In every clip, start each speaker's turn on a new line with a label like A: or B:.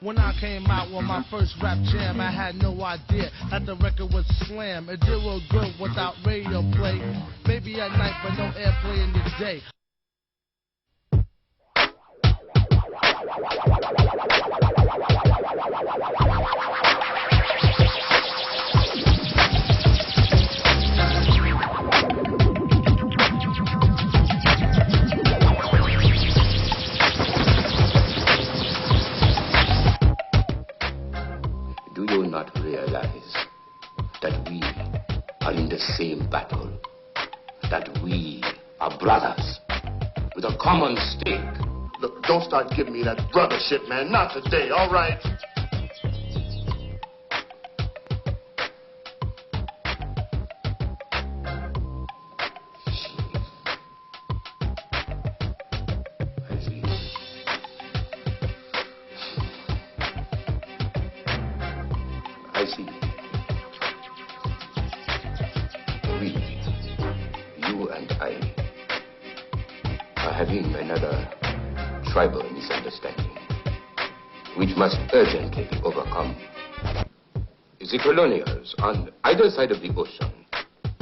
A: When I came out with my first rap jam, I had no idea that the record would slam. It did real good without radio play. Maybe at night, but no airplay in the day.
B: Do you not realize that we are in the same battle? That we are brothers with a common stake?
C: Look, don't start giving me that brother shit, man. Not today, all right?
B: I see. We, you and I, are having another tribal misunderstanding, which must urgently be overcome. The colonials on either side of the ocean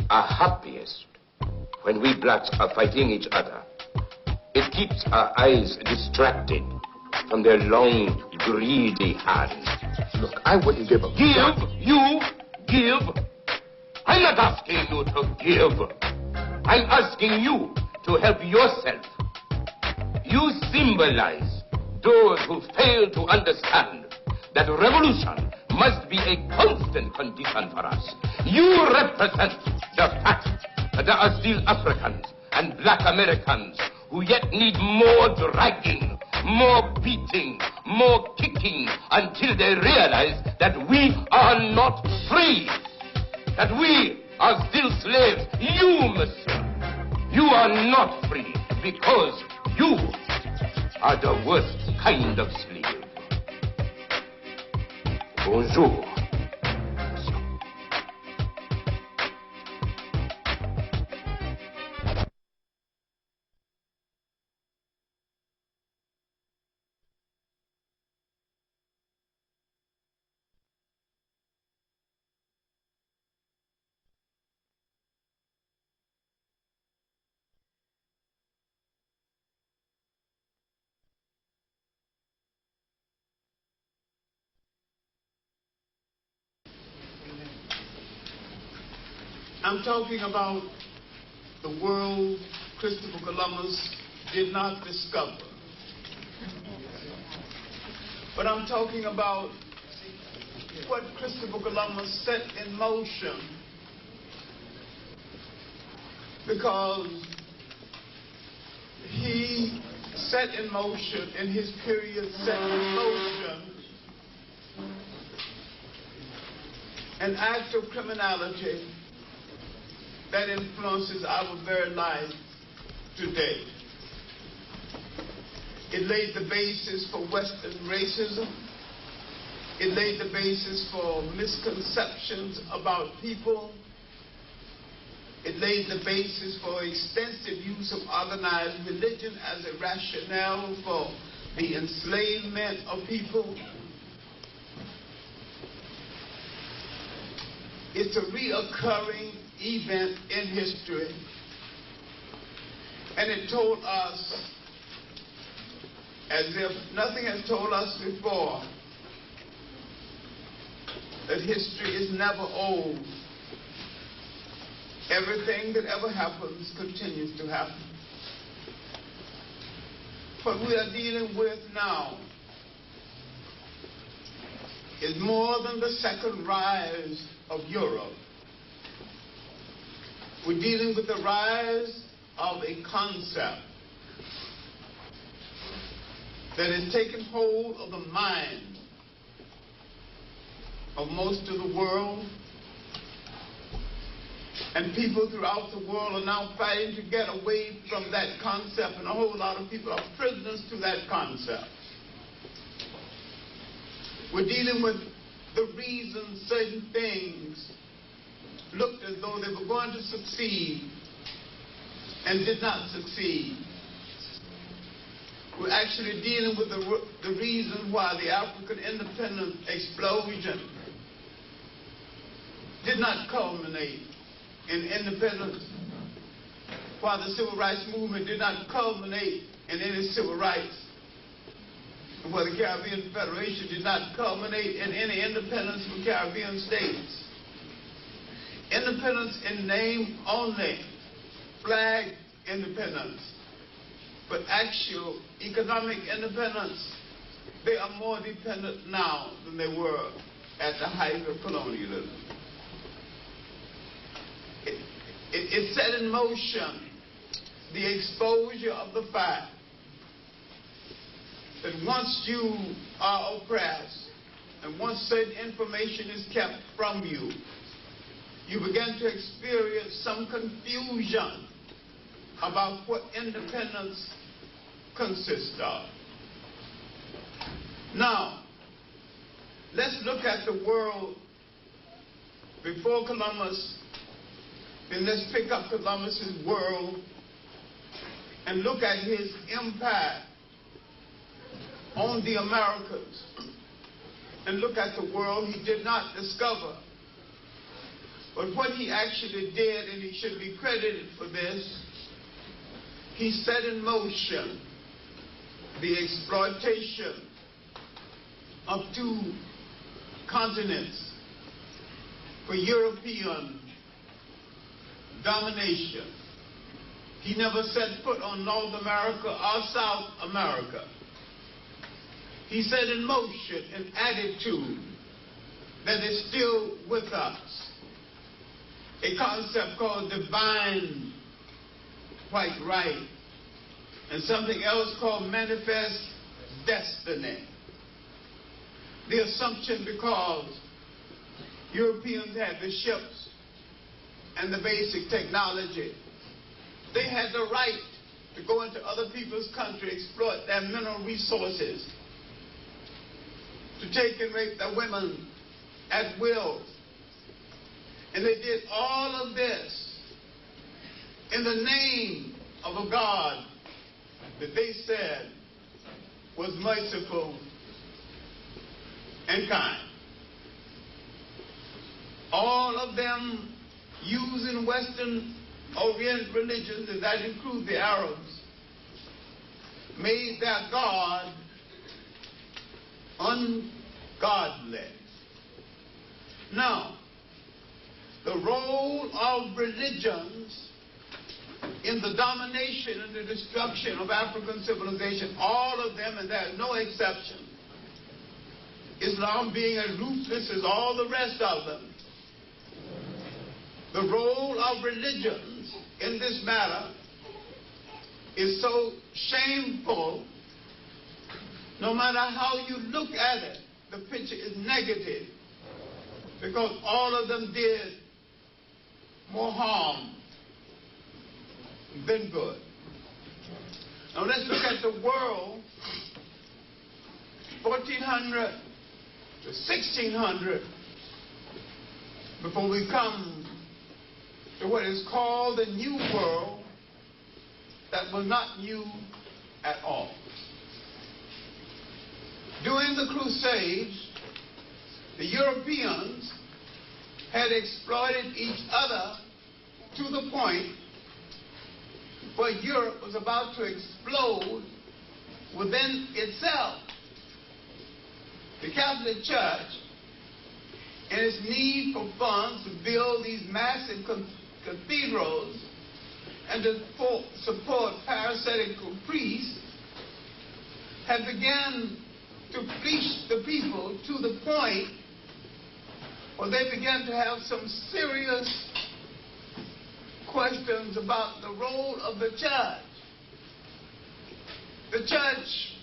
B: are happiest when we blacks are fighting each other. It keeps our eyes distracted from their long, greedy hands.
C: Look, I wouldn't give a...
B: Give. I'm not asking you to give. I'm asking you to help yourself. You symbolize those who fail to understand that revolution must be a constant condition for us. You represent the fact that there are still Africans and black Americans who yet need more dragging, more beating, more kicking until they realize that we are not free, that we are still slaves. You, monsieur, you are not free because you are the worst kind of slave. Bonjour.
D: I'm talking about the world Christopher Columbus did not discover. But I'm talking about what Christopher Columbus set in motion, because he set in motion, in his period set in motion, an act of criminality that influences our very life today. It laid the basis for Western racism. It laid the basis for misconceptions about people. It laid the basis for extensive use of organized religion as a rationale for the enslavement of people. It's a reoccurring event in history, and it told us, as if nothing has told us before, that history is never old. Everything that ever happens continues to happen. What we are dealing with now is more than the second rise of Europe. We're dealing with the rise of a concept that has taken hold of the mind of most of the world, and people throughout the world are now fighting to get away from that concept, and a whole lot of people are prisoners to that concept. We're dealing with the reason certain things looked as though they were going to succeed and did not succeed. We're actually dealing with the reason why the African independence explosion did not culminate in independence, why the civil rights movement did not culminate in any civil rights, and why the Caribbean Federation did not culminate in any independence for Caribbean states. Independence in name only, flag independence, but actual economic independence, they are more dependent now than they were at the height of colonialism. It set in motion the exposure of the fact that once you are oppressed and once certain information is kept from you, you begin to experience some confusion about what independence consists of. Now, let's look at the world before Columbus, then let's pick up Columbus's world and look at his impact on the Americas, and look at the world he did not discover. But what he actually did, and he should be credited for this, he set in motion the exploitation of two continents for European domination. He never set foot on North America or South America. He set in motion an attitude that is still with us, a concept called divine white right, and something else called manifest destiny. The assumption, because Europeans had the ships and the basic technology, they had the right to go into other people's country, exploit their mineral resources, to take and rape their women at will. And they did all of this in the name of a God that they said was merciful and kind. All of them using Western Orient religions, and that includes the Arabs, made their God ungodly. Now, the role of religions in the domination and the destruction of African civilization, all of them, and there's no exception, Islam being as ruthless as all the rest of them, the role of religions in this matter is so shameful. No matter how you look at it, the picture is negative, because all of them did more harm than good. Now let's look at the world 1400 to 1600 before we come to what is called the New World, that was not new at all. During the Crusades, the Europeans had exploited each other to the point where Europe was about to explode within itself. The Catholic Church, in its need for funds to build these massive cathedrals and to support parasitical priests, had begun to preach the people to the point where they began to have some serious questions about the role of the church. The church,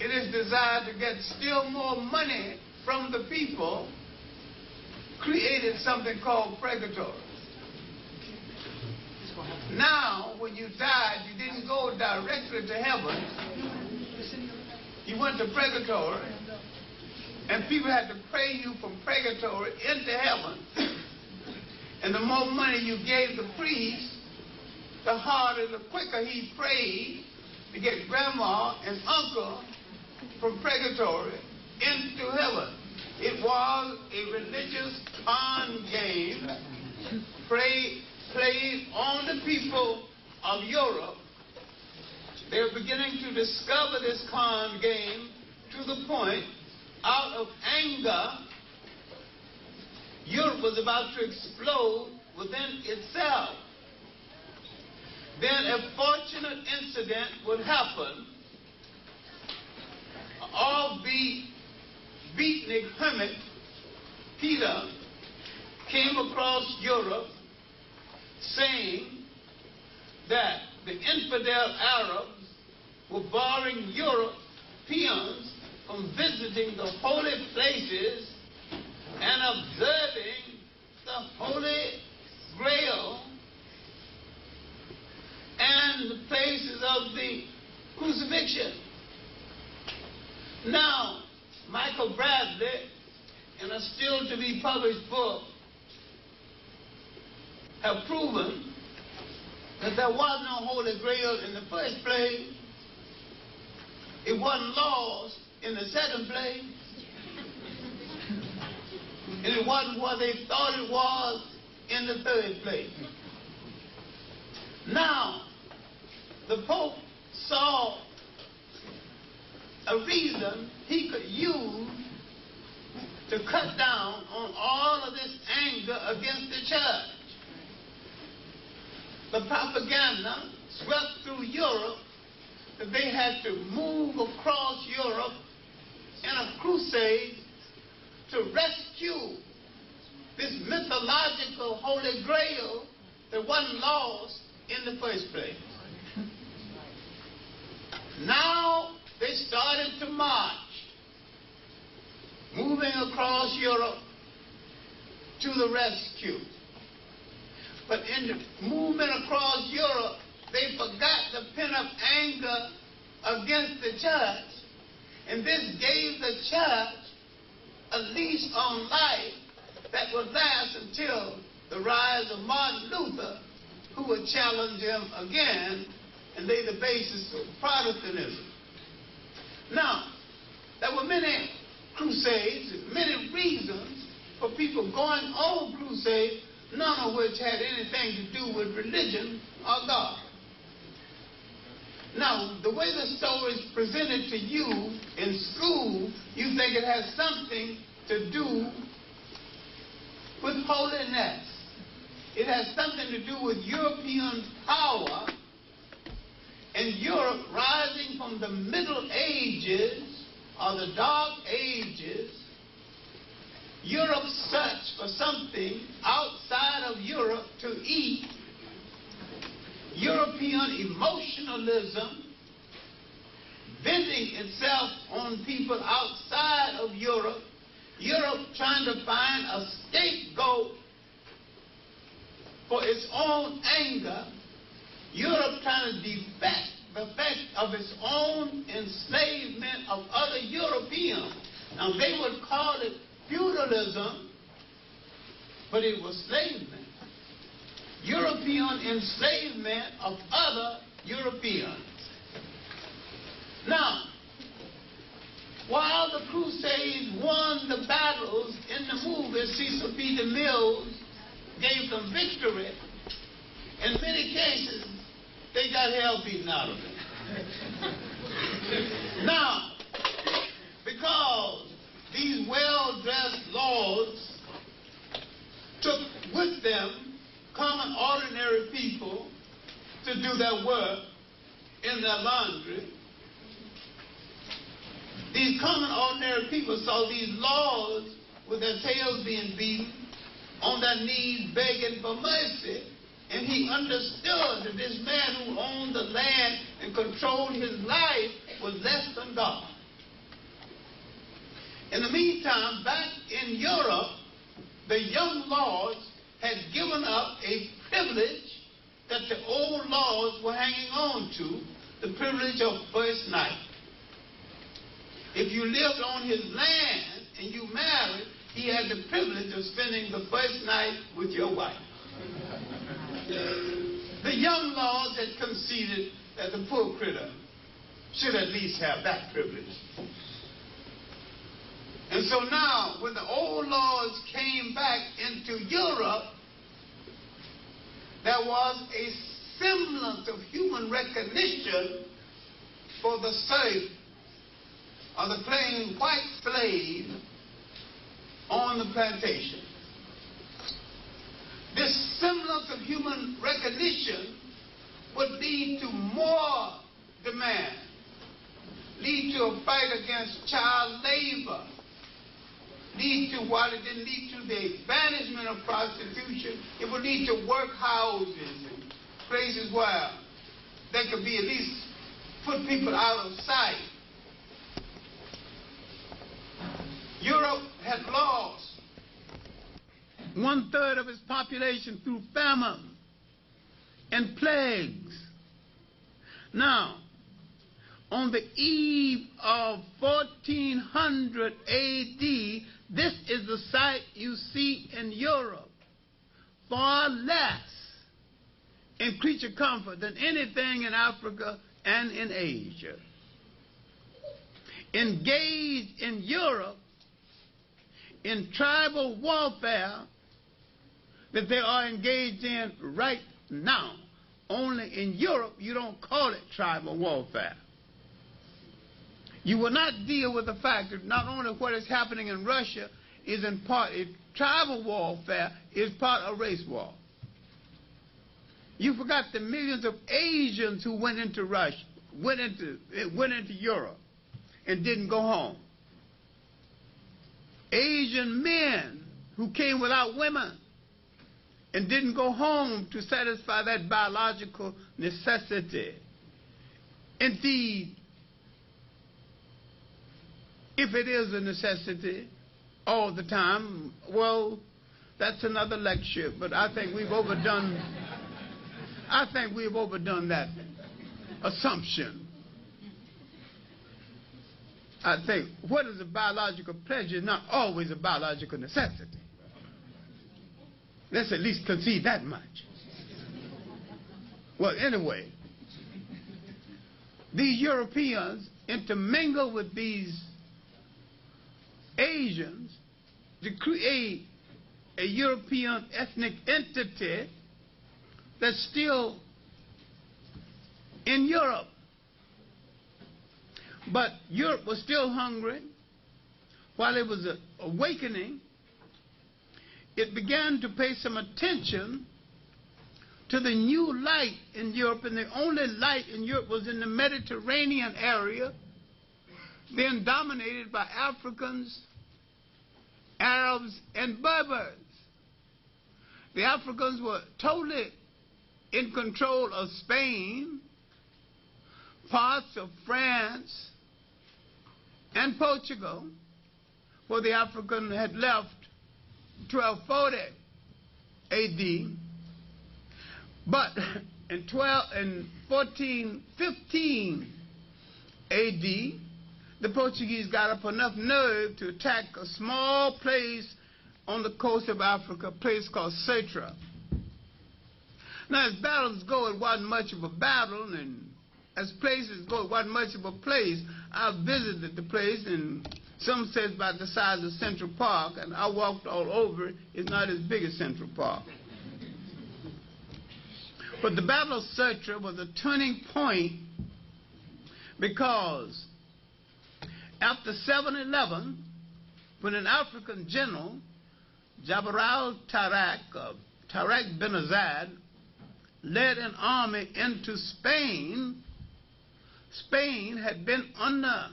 D: in its desire to get still more money from the people, created something called purgatory. Now, when you died, you didn't go directly to heaven. You went to purgatory, and people had to pray you from purgatory into heaven. And the more money you gave the priest, the harder, the quicker he prayed to get grandma and uncle from purgatory into heaven. It was a religious con game played on the people of Europe. They were beginning to discover this con game to the point, out of anger, Europe was about to explode within itself. Then a fortunate incident would happen. Offbeat beatnik hermit Peter came across Europe saying that the infidel Arabs were barring Europeans from visiting the holy places and observing the Holy Grail and the places of the crucifixion. Now, Michael Bradley, in a still-to-be-published book, have proven that there was no Holy Grail in the first place. It wasn't lost in the second place. And it wasn't what they thought it was in the third place. Now, the Pope saw a reason he could use to cut down on all of this anger against the church. The propaganda swept through Europe that they had to move across Europe in a crusade to rescue this mythological Holy Grail that wasn't lost in the first place. Now they started to march, moving across Europe to the rescue. But in the movement across Europe, they forgot the pent-up anger against the church. And this gave the church a leash on life that would last until the rise of Martin Luther, who would challenge him again and lay the basis for Protestantism. Now, there were many crusades, many reasons for people going on crusades, none of which had anything to do with religion or God. Now, the way the story is presented to you in school, you think it has something to do with holiness. It has something to do with European power and Europe rising from the Middle Ages or the Dark Ages. Europe searched for something outside of Europe to eat. European emotionalism venting itself on people outside of Europe. Europe trying to find a scapegoat for its own anger. Europe trying to defect the fact of its own enslavement of other Europeans. Now, they would call it feudalism, but it was enslavement. European enslavement of other Europeans. Now, while the Crusades won the battles in the movement, Cecil B. DeMille gave them victory, in many cases, they got hell beaten out of them. Now, because these well-dressed lords took with them common ordinary people to do their work in their laundry, these common ordinary people saw these lords with their tails being beaten, on their knees begging for mercy, and he understood that this man who owned the land and controlled his life was less than God. In the meantime, back in Europe, the young lords had given up a privilege that the old lords were hanging on to, the privilege of first night. If you lived on his land and you married, he had the privilege of spending the first night with your wife. The young lords had conceded that the poor critter should at least have that privilege. And so now, when the old laws came back into Europe, there was a semblance of human recognition for the serf or the plain white slave on the plantation. This semblance of human recognition would lead to more demand, lead to a fight against child labor, lead to, while it didn't lead to the banishment of prostitution, it would lead to workhouses and places where they could be at least put people out of sight. Europe had lost 1/3 of its population through famine and plagues. Now, on the eve of 1400 AD, this is the sight you see in Europe, far less in creature comfort than anything in Africa and in Asia. Engaged in Europe in tribal warfare that they are engaged in right now. Only in Europe you don't call it tribal warfare. You will not deal with the fact that not only what is happening in Russia is in part tribal warfare, is part of race war. You forgot the millions of Asians who went into Russia, went into Europe and didn't go home. Asian men who came without women and didn't go home to satisfy that biological necessity. Indeed, if it is a necessity all the time, well, that's another lecture, but I think we've overdone that assumption. I think what is a biological pleasure is not always a biological necessity. Let's at least concede that much. Well, anyway, these Europeans intermingle with these Asians to create a European ethnic entity that's still in Europe. But Europe was still hungry. While it was awakening, it began to pay some attention to the new light in Europe, and the only light in Europe was in the Mediterranean area, then dominated by Africans, Arabs, and Berbers. The Africans were totally in control of Spain, parts of France, and Portugal, where the African had left 1240 AD. But in 1415 AD, the Portuguese got up enough nerve to attack a small place on the coast of Africa, a place called Satra. Now, as battles go, it wasn't much of a battle, and as places go, it wasn't much of a place. I visited the place, and some say it's about the size of Central Park, and I walked all over it. It's not as big as Central Park. But the Battle of Satra was a turning point because after 7/11, when an African general, Jabir al-Tariq bin Azad, led an army into Spain, Spain had been under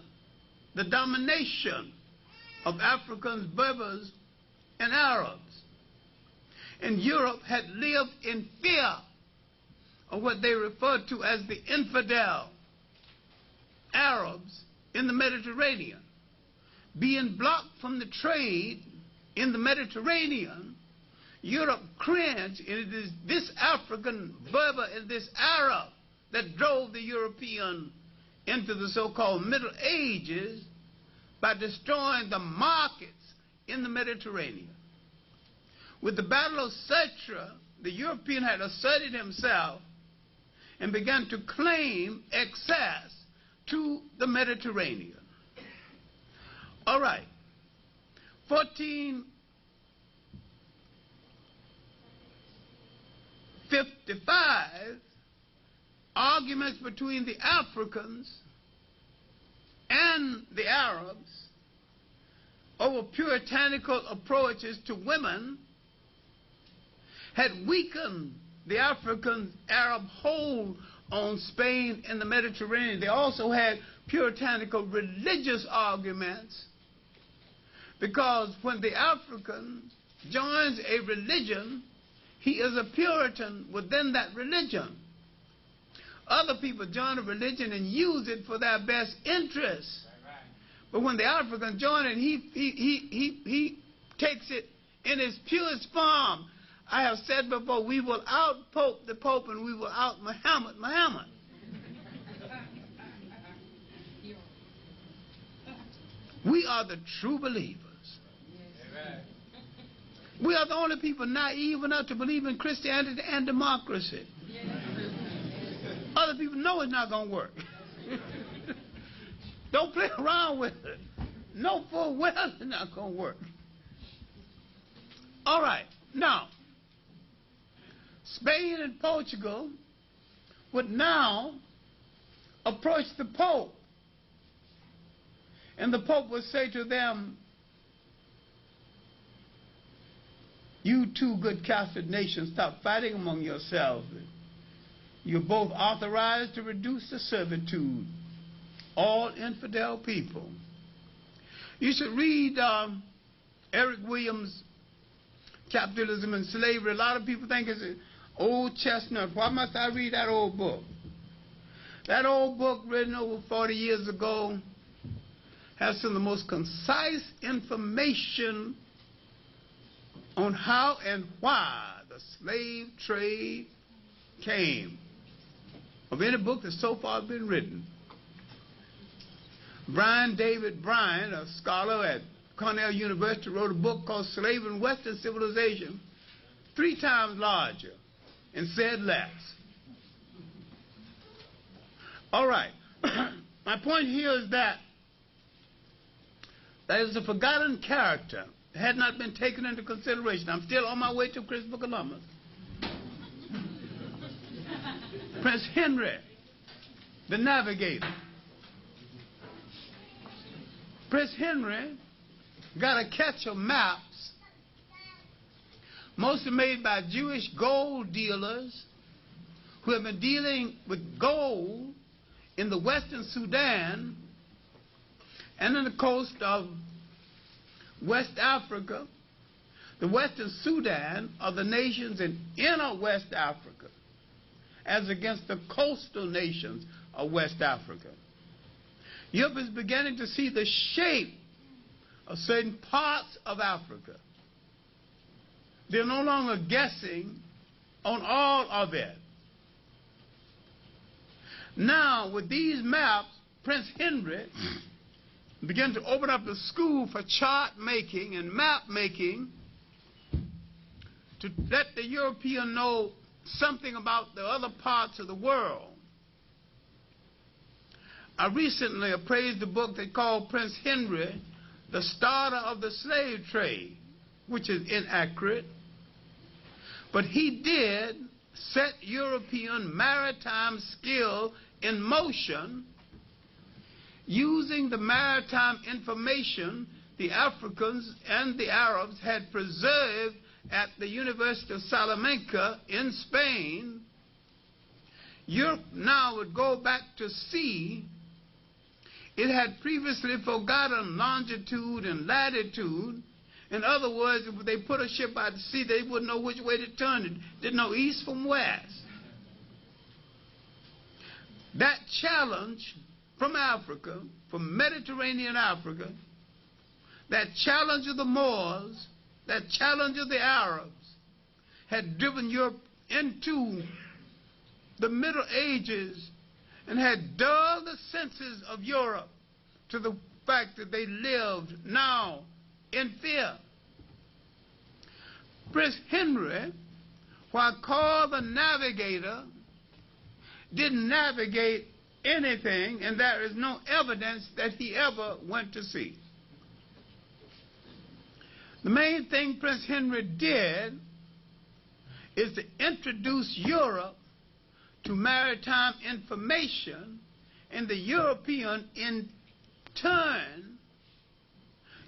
D: the domination of Africans, Berbers, and Arabs. And Europe had lived in fear of what they referred to as the infidel Arabs in the Mediterranean. Being blocked from the trade in the Mediterranean, Europe cringed, and it is this African Berber and this Arab that drove the European into the so-called Middle Ages by destroying the markets in the Mediterranean. With the Battle of Satra, the European had asserted himself and began to claim access
E: to the Mediterranean. All right. 1455, arguments between the Africans and the Arabs over puritanical approaches to women had weakened the African-Arab hold on Spain in the Mediterranean. They also had puritanical religious arguments, because when the African joins a religion, he is a Puritan within that religion. Other people join a religion and use it for their best interests. But when the African joins it, he takes it in its purest form. I have said before, we will out-pope the Pope and we will out-Muhammad Muhammad. We are the true believers. We are the only people naive enough to believe in Christianity and democracy. Other people know it's not going to work. Don't play around with it. Know full well it's not going to work. All right. Now, Spain and Portugal would now approach the Pope. And the Pope would say to them, you two good Catholic nations, stop fighting among yourselves. You're both authorized to reduce the servitude, all infidel people. You should read Eric Williams' Capitalism and Slavery. A lot of people think it's an old chestnut. Why must I read that old book? That old book, written over 40 years ago, has some of the most concise information on how and why the slave trade came, of any book that's so far been written. Brian David Bryan, a scholar at Cornell University, wrote a book called Slave and Western Civilization, 3 times larger, and said less. All right. My point here is that is a forgotten character. It had not been taken into consideration. I'm still on my way to Christopher Columbus. Prince Henrik, the navigator. Prince Henrik got a catch of maps, mostly made by Jewish gold dealers who have been dealing with gold in the Western Sudan and on the coast of West Africa. The Western Sudan are the nations in inner West Africa, as against the coastal nations of West Africa. Europe is beginning to see the shape of certain parts of Africa. They're no longer guessing on all of it. Now, with these maps, Prince Henrik began to open up a school for chart making and map making to let the European know something about the other parts of the world. I recently appraised a book they called Prince Henry, the Starter of the Slave Trade, which is inaccurate. But he did set European maritime skill in motion using the maritime information the Africans and the Arabs had preserved at the University of Salamanca in Spain. Europe now would go back to sea. It had previously forgotten longitude and latitude. In other words, if they put a ship out to sea, they wouldn't know which way to turn it. Didn't know east from west. That challenge from Africa, from Mediterranean Africa, that challenge of the Moors, that challenge of the Arabs, had driven Europe into the Middle Ages and had dulled the senses of Europe to the fact that they lived now in fear. Prince Henry, while called the navigator, didn't navigate anything, and there is no evidence that he ever went to sea. The main thing Prince Henrik did is to introduce Europe to maritime information, and the European in turn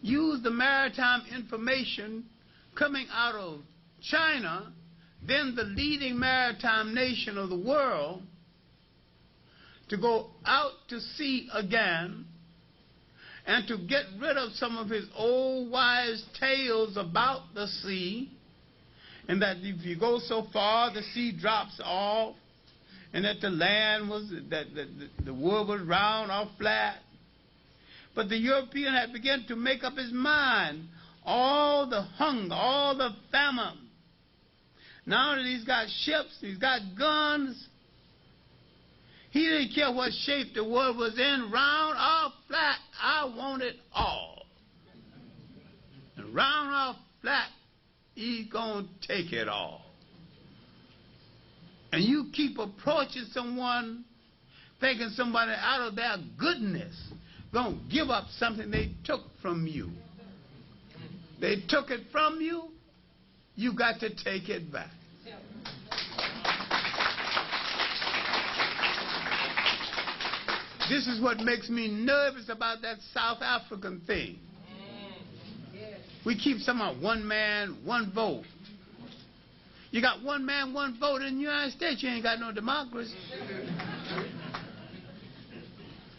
E: used the maritime information coming out of China, then the leading maritime nation of the world, to go out to sea again and to get rid of some of his old wise tales about the sea, and that if you go so far the sea drops off, and that the land was, that the world was round or flat. But the European had begun to make up his mind. All the hunger, all the famine. Now that he's got ships, he's got guns, he didn't care what shape the world was in, round or flat, I want it all. And round or flat, he's going to take it all. And you keep approaching someone thinking somebody out of their goodness going to give up something they took from you. They took it from you, you got to take it back. This is what makes me nervous about that South African thing. We keep saying one man, one vote. You got one man, one vote in the United States, you ain't got no democracy.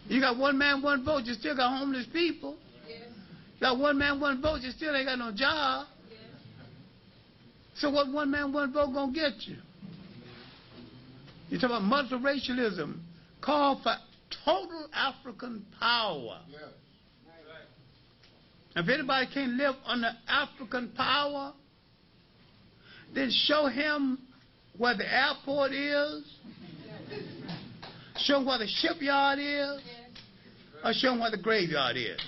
E: You got one man, one vote, you still got homeless people. You got one man, one vote, you still ain't got no job. So what one man, one vote gonna get you? You talk about multiracialism, call for total African power. If anybody can't live under African power, then show him where the airport is, show him where the shipyard is, or show him where the graveyard is.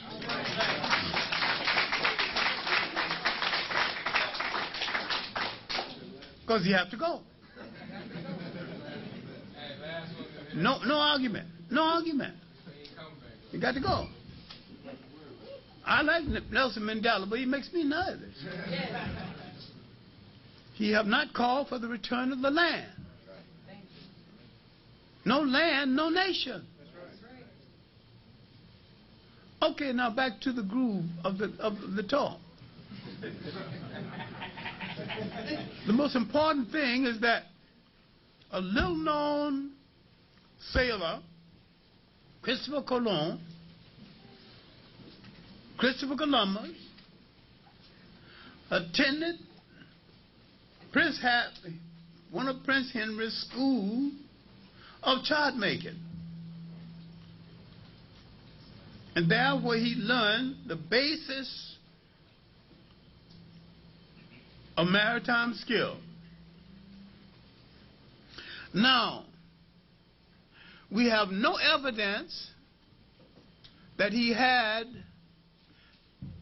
E: Because you have to go. No argument. No argument. You got to go. I like Nelson Mandela, but he makes me nervous. He have not called for the return of the land. No land, no nation. Okay, now back to the groove of the talk. The most important thing is that a little-known sailor, Christopher Columbus, attended one of Prince Henry's school of chart making. And there where he learned the basis of maritime skill. Now, we have no evidence that he had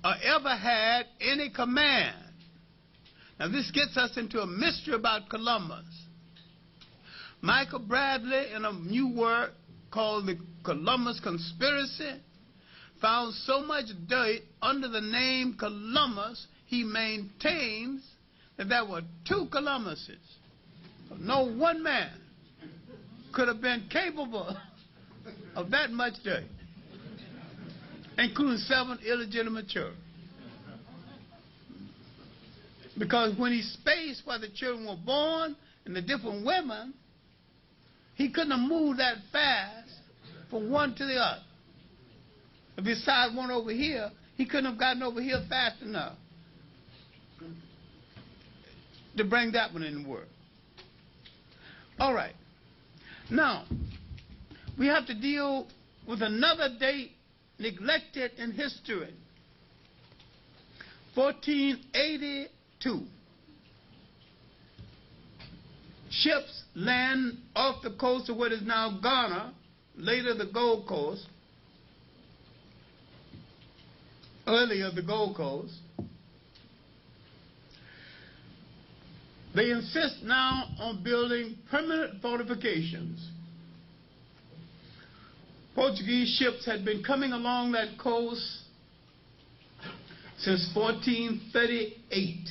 E: or ever had any command. Now, this gets us into a mystery about Columbus. Michael Bradley, in a new work called The Columbus Conspiracy, found so much dirt under the name Columbus, he maintains that there were two Columbuses. No one man could have been capable of that much dirt, including 7 illegitimate children. Because when he spaced where the children were born and the different women, he couldn't have moved that fast from one to the other. If he decided one over here, he couldn't have gotten over here fast enough to bring that one in the world. All right. Now, we have to deal with another date neglected in history. 1482. Ships land off the coast of what is now Ghana, later the Gold Coast, earlier the Gold Coast. They insist now on building permanent fortifications Portuguese ships had been coming along that coast since 1438.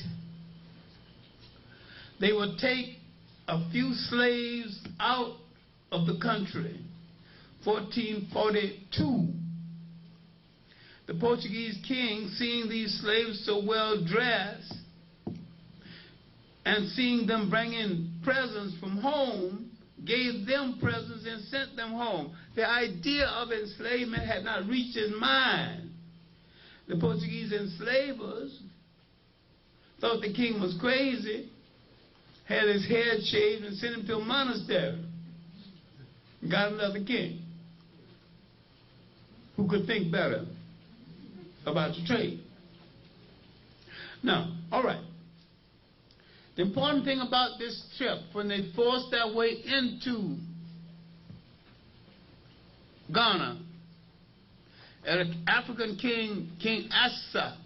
E: They would take a few slaves out of the country. 1442. The Portuguese king, seeing these slaves so well dressed and seeing them bringing presents from home, gave them presents and sent them home. The idea of enslavement had not reached his mind. The Portuguese enslavers thought the king was crazy, had his head shaved and sent him to a monastery. Got another king who could think better about the trade. Now, all right. The important thing about this trip, when they forced their way into Ghana, an African king, King Asa,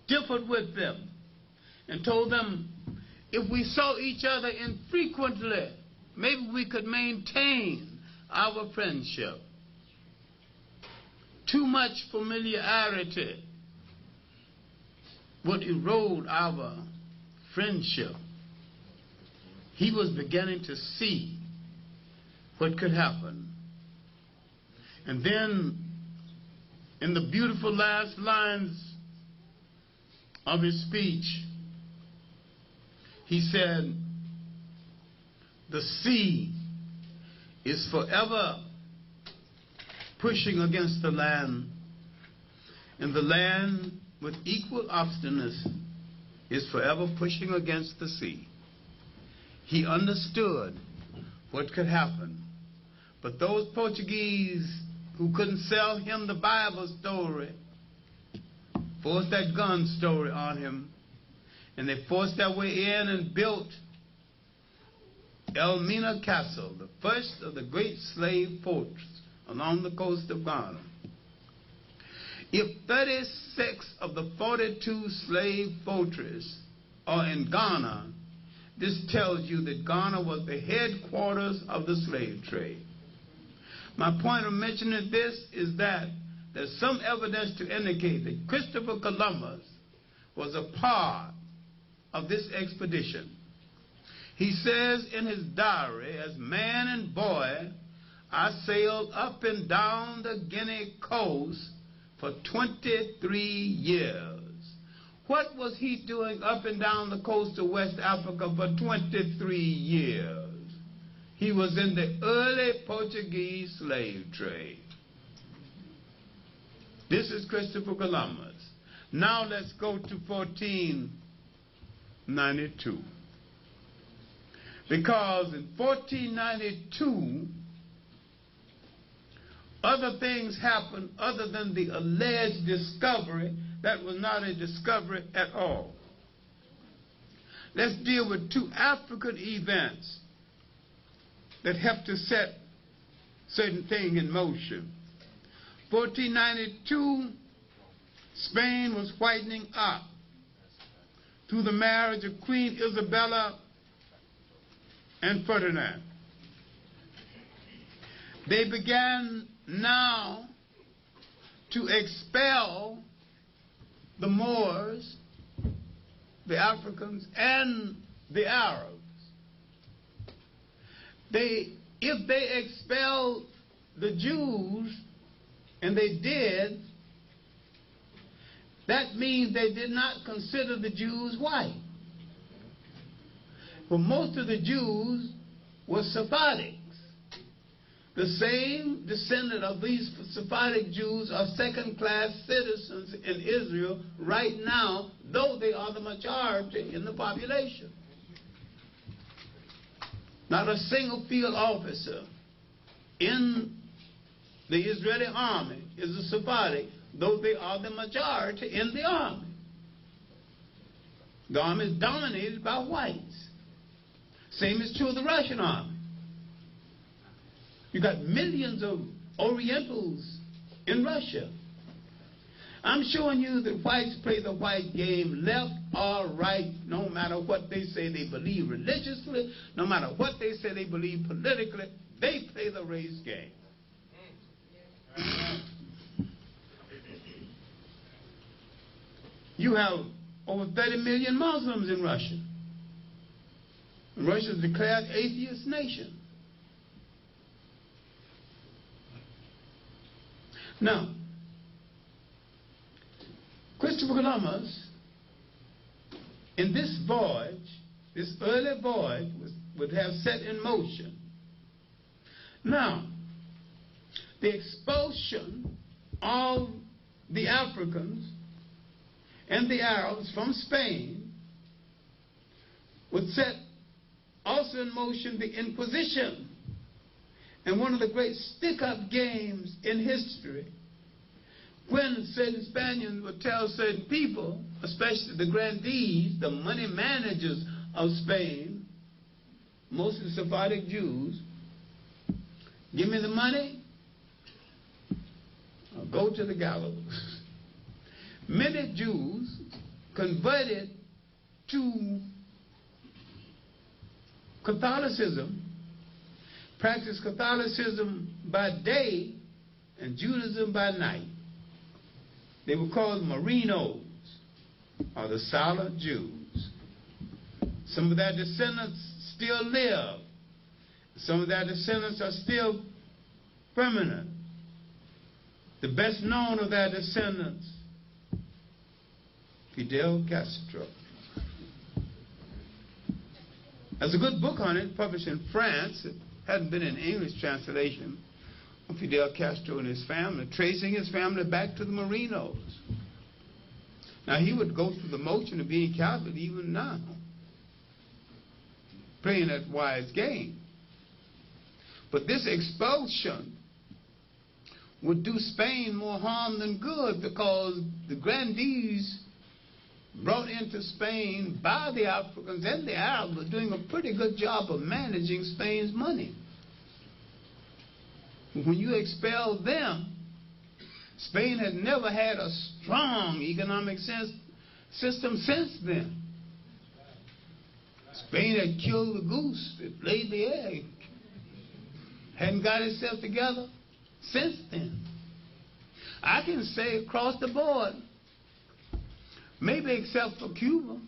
E: differed with them and told them, if we saw each other infrequently, maybe we could maintain our friendship. Too much familiarity would erode our friendship. He was beginning to see what could happen. And then, in the beautiful last lines of his speech, he said, the sea is forever pushing against the land, and the land with equal obstinacy is forever pushing against the sea. He understood what could happen. But those Portuguese who couldn't sell him the Bible story forced that gun story on him, and they forced their way in and built Elmina Castle, the first of the great slave forts along the coast of Ghana. If 36 of the 42 slave fortresses are in Ghana, this tells you that Ghana was the headquarters of the slave trade. My point of mentioning this is that there's some evidence to indicate that Christopher Columbus was a part of this expedition. He says in his diary, as man and boy, I sailed up and down the Guinea coast for 23 years. What was he doing up and down the coast of West Africa for 23 years? He was in the early Portuguese slave trade. This is Christopher Columbus. Now let's go to 1492. Because in 1492, other things happened other than the alleged discovery that was not a discovery at all. Let's deal with two African events that helped to set certain things in motion. 1492, Spain was whitening up through the marriage of Queen Isabella and Ferdinand. They began now to expel the Moors, the Africans, and the Arabs. If they expelled the Jews, and they did, that means they did not consider the Jews white. For most of the Jews were Sephardics. The same descendant of these Sephardic Jews are second-class citizens in Israel right now, though they are the majority in the population. Not a single field officer in the Israeli army is a Sephardic, though they are the majority in the army. The army is dominated by whites. Same is true of the Russian army. You got millions of Orientals in Russia. I'm showing you that whites play the white game, left or right, no matter what they say they believe religiously, no matter what they say they believe politically, they play the race game. You have over 30 million Muslims in Russia. Russia is declared atheist nation. Now, Christopher Columbus, in this voyage, this early voyage, would have set in motion. Now, the expulsion of the Africans and the Arabs from Spain would set also in motion the Inquisition. And one of the great stick-up games in history, when certain Spaniards would tell certain people, especially the grandees, the money managers of Spain, mostly Sephardic Jews, give me the money, I'll go to the gallows. Many Jews converted to Catholicism, practiced Catholicism by day and Judaism by night. They were called Merinos, or the silent Jews. Some of their descendants still live. Some of their descendants are still permanent. The best known of their descendants, Fidel Castro. There's a good book on it, published in France. It hadn't been in English translation, of Fidel Castro and his family, tracing his family back to the Merinos. Now, he would go through the motion of being Catholic even now, playing that wise game. But this expulsion would do Spain more harm than good, because the grandees brought into Spain by the Africans and the Arabs were doing a pretty good job of managing Spain's money. When you expel them, Spain had never had a strong economic system since then. Spain had killed the goose that laid the egg. Hadn't got itself together since then. I can say across the board, maybe except for Cuba,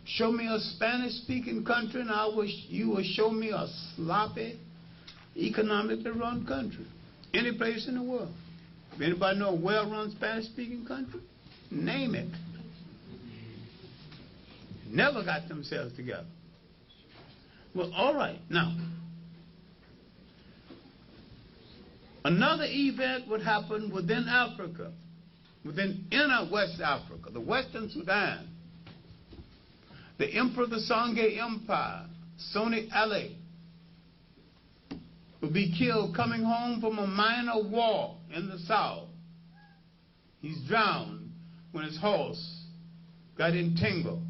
E: show me a Spanish-speaking country and you will show me a sloppy, economically run country. Any place in the world. If anybody know a well-run Spanish-speaking country, name it. Never got themselves together. Well, all right. Now, another event would happen within Africa, within inner West Africa, the Western Sudan. The Emperor of the Songhai Empire, Soni Ali, would be killed coming home from a minor war in the south. He's drowned when his horse got entangled.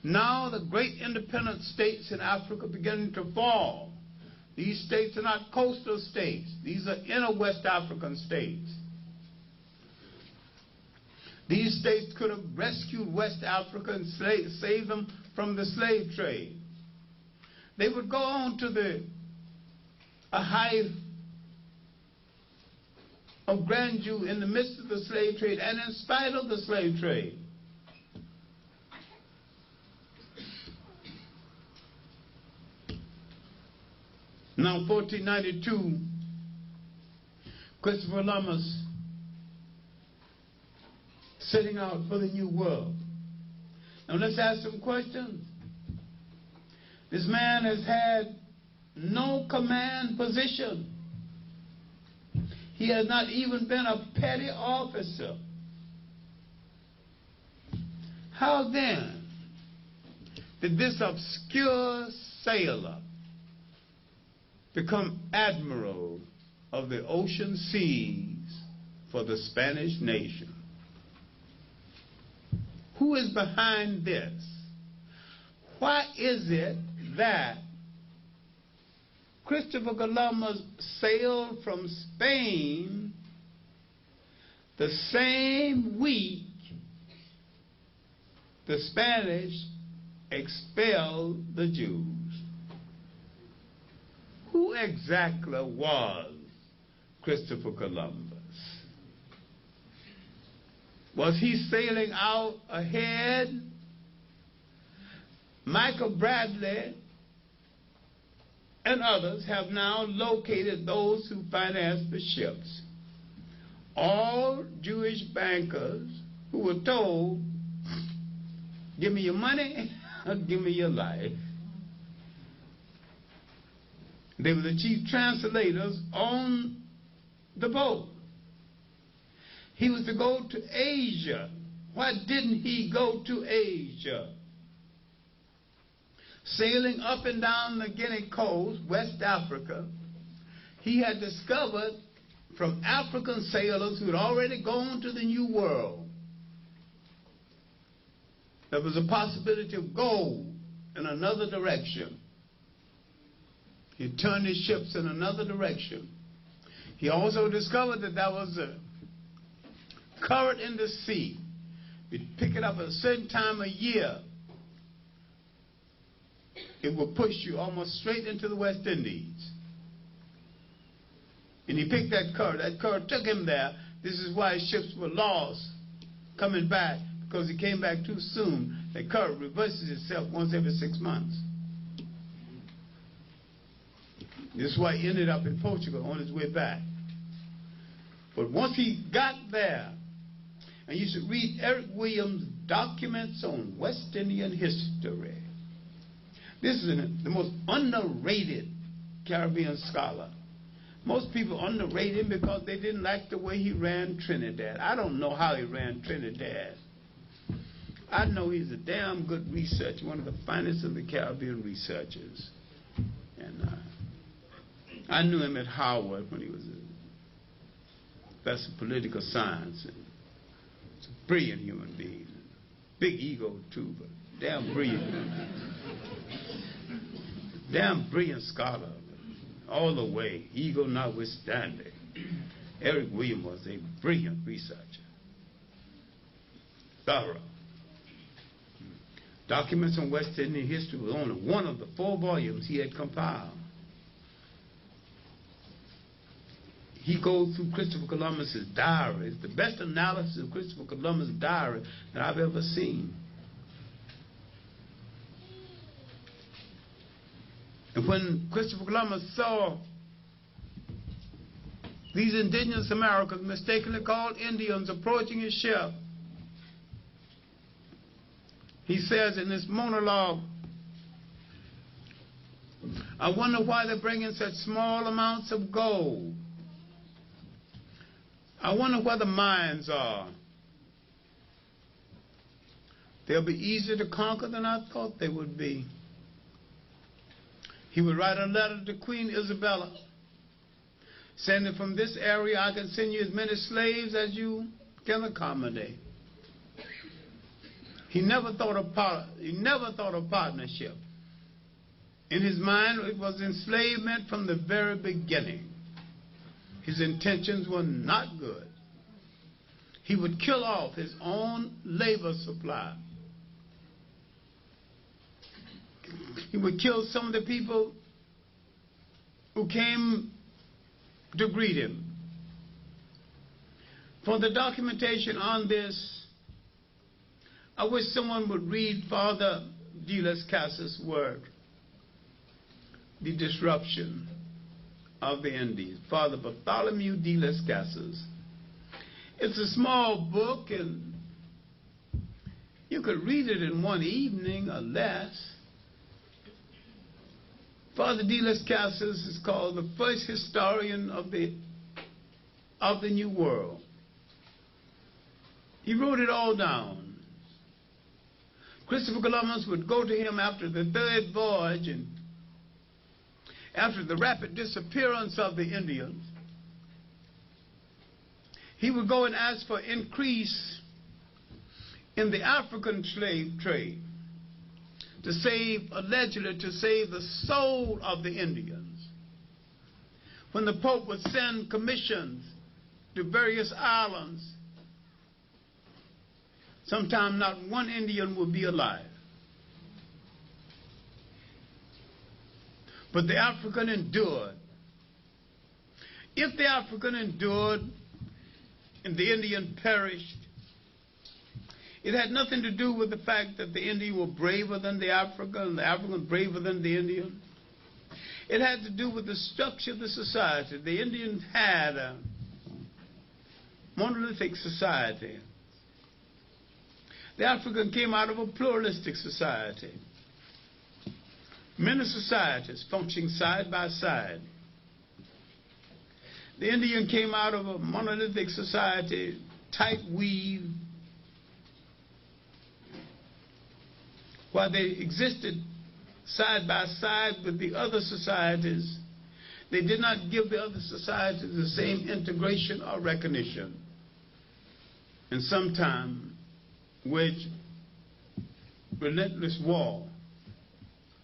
E: Now the great independent states in Africa beginning to fall. These states are not coastal states. These are inner West African states. These states could have rescued West Africa and saved them from the slave trade. They would go on to a height of grandeur in the midst of the slave trade and in spite of the slave trade. Now, 1492, Christopher Columbus setting out for the New World. Now, let's ask some questions. This man has had no command position. He has not even been a petty officer. How then did this obscure sailor become admiral of the ocean seas for the Spanish nation? Who is behind this? Why is it that Christopher Columbus sailed from Spain the same week the Spanish expelled the Jews? Who exactly was Christopher Columbus? Was he sailing out ahead? Michael Bradley and others have now located those who financed the ships. All Jewish bankers who were told, give me your money or give me your life. They were the chief translators on the boat. He was to go to Asia. Why didn't he go to Asia? Sailing up and down the Guinea coast, West Africa, he had discovered from African sailors who had already gone to the New World there was a possibility of gold in another direction. He turned his ships in another direction. He also discovered that there was a current in the sea. You'd pick it up at a certain time of year. It will push you almost straight into the West Indies. And he picked that current. That current took him there. This is why his ships were lost coming back, because he came back too soon. That current reverses itself once every 6 months. This is why he ended up in Portugal on his way back. But once he got there, and you should read Eric Williams' Documents on West Indian History. This is the most underrated Caribbean scholar. Most people underrate him because they didn't like the way he ran Trinidad. I don't know how he ran Trinidad. I know he's a damn good researcher, one of the finest of the Caribbean researchers. And I knew him at Howard when he was a professor of political science. And he's a brilliant human being. Big ego, too, but damn brilliant. Damn brilliant scholar, all the way, ego notwithstanding. Eric Williams was a brilliant researcher. Thorough. Documents on West Indian History was only one of the 4 volumes he had compiled. He goes through Christopher Columbus's diary. It's the best analysis of Christopher Columbus' diary that I've ever seen. And when Christopher Columbus saw these indigenous Americans, mistakenly called Indians, approaching his ship, he says in this monologue, I wonder why they're bringing such small amounts of gold. I wonder where the mines are. They'll be easier to conquer than I thought they would be. He would write a letter to Queen Isabella, sending from this area, I can send you as many slaves as you can accommodate. He never thought of partnership. In his mind, it was enslavement from the very beginning. His intentions were not good. He would kill off his own labor supply. He would kill some of the people who came to greet him. For the documentation on this, I wish someone would read Father de las Casas' work, The Disruption of the Indies, Father Bartholomew de las Casas. It's a small book, and you could read it in one evening or less. Father de las Casas is called the first historian of the New World. He wrote it all down. Christopher Columbus would go to him after the 3rd voyage and after the rapid disappearance of the Indians. He would go and ask for increase in the African slave trade to save, allegedly, to save the soul of the Indians. When the Pope would send commissions to various islands, sometimes not one Indian would be alive. But the African endured. if the African endured and the Indian perished, it had nothing to do with the fact that the Indian were braver than the African and the African braver than the Indian. It had to do with the structure of the society. The Indians had a monolithic society. The African came out of a pluralistic society. Many societies functioning side by side. The Indian came out of a monolithic society, tight weave. While they existed side by side with the other societies, they did not give the other societies the same integration or recognition, and sometimes waged relentless war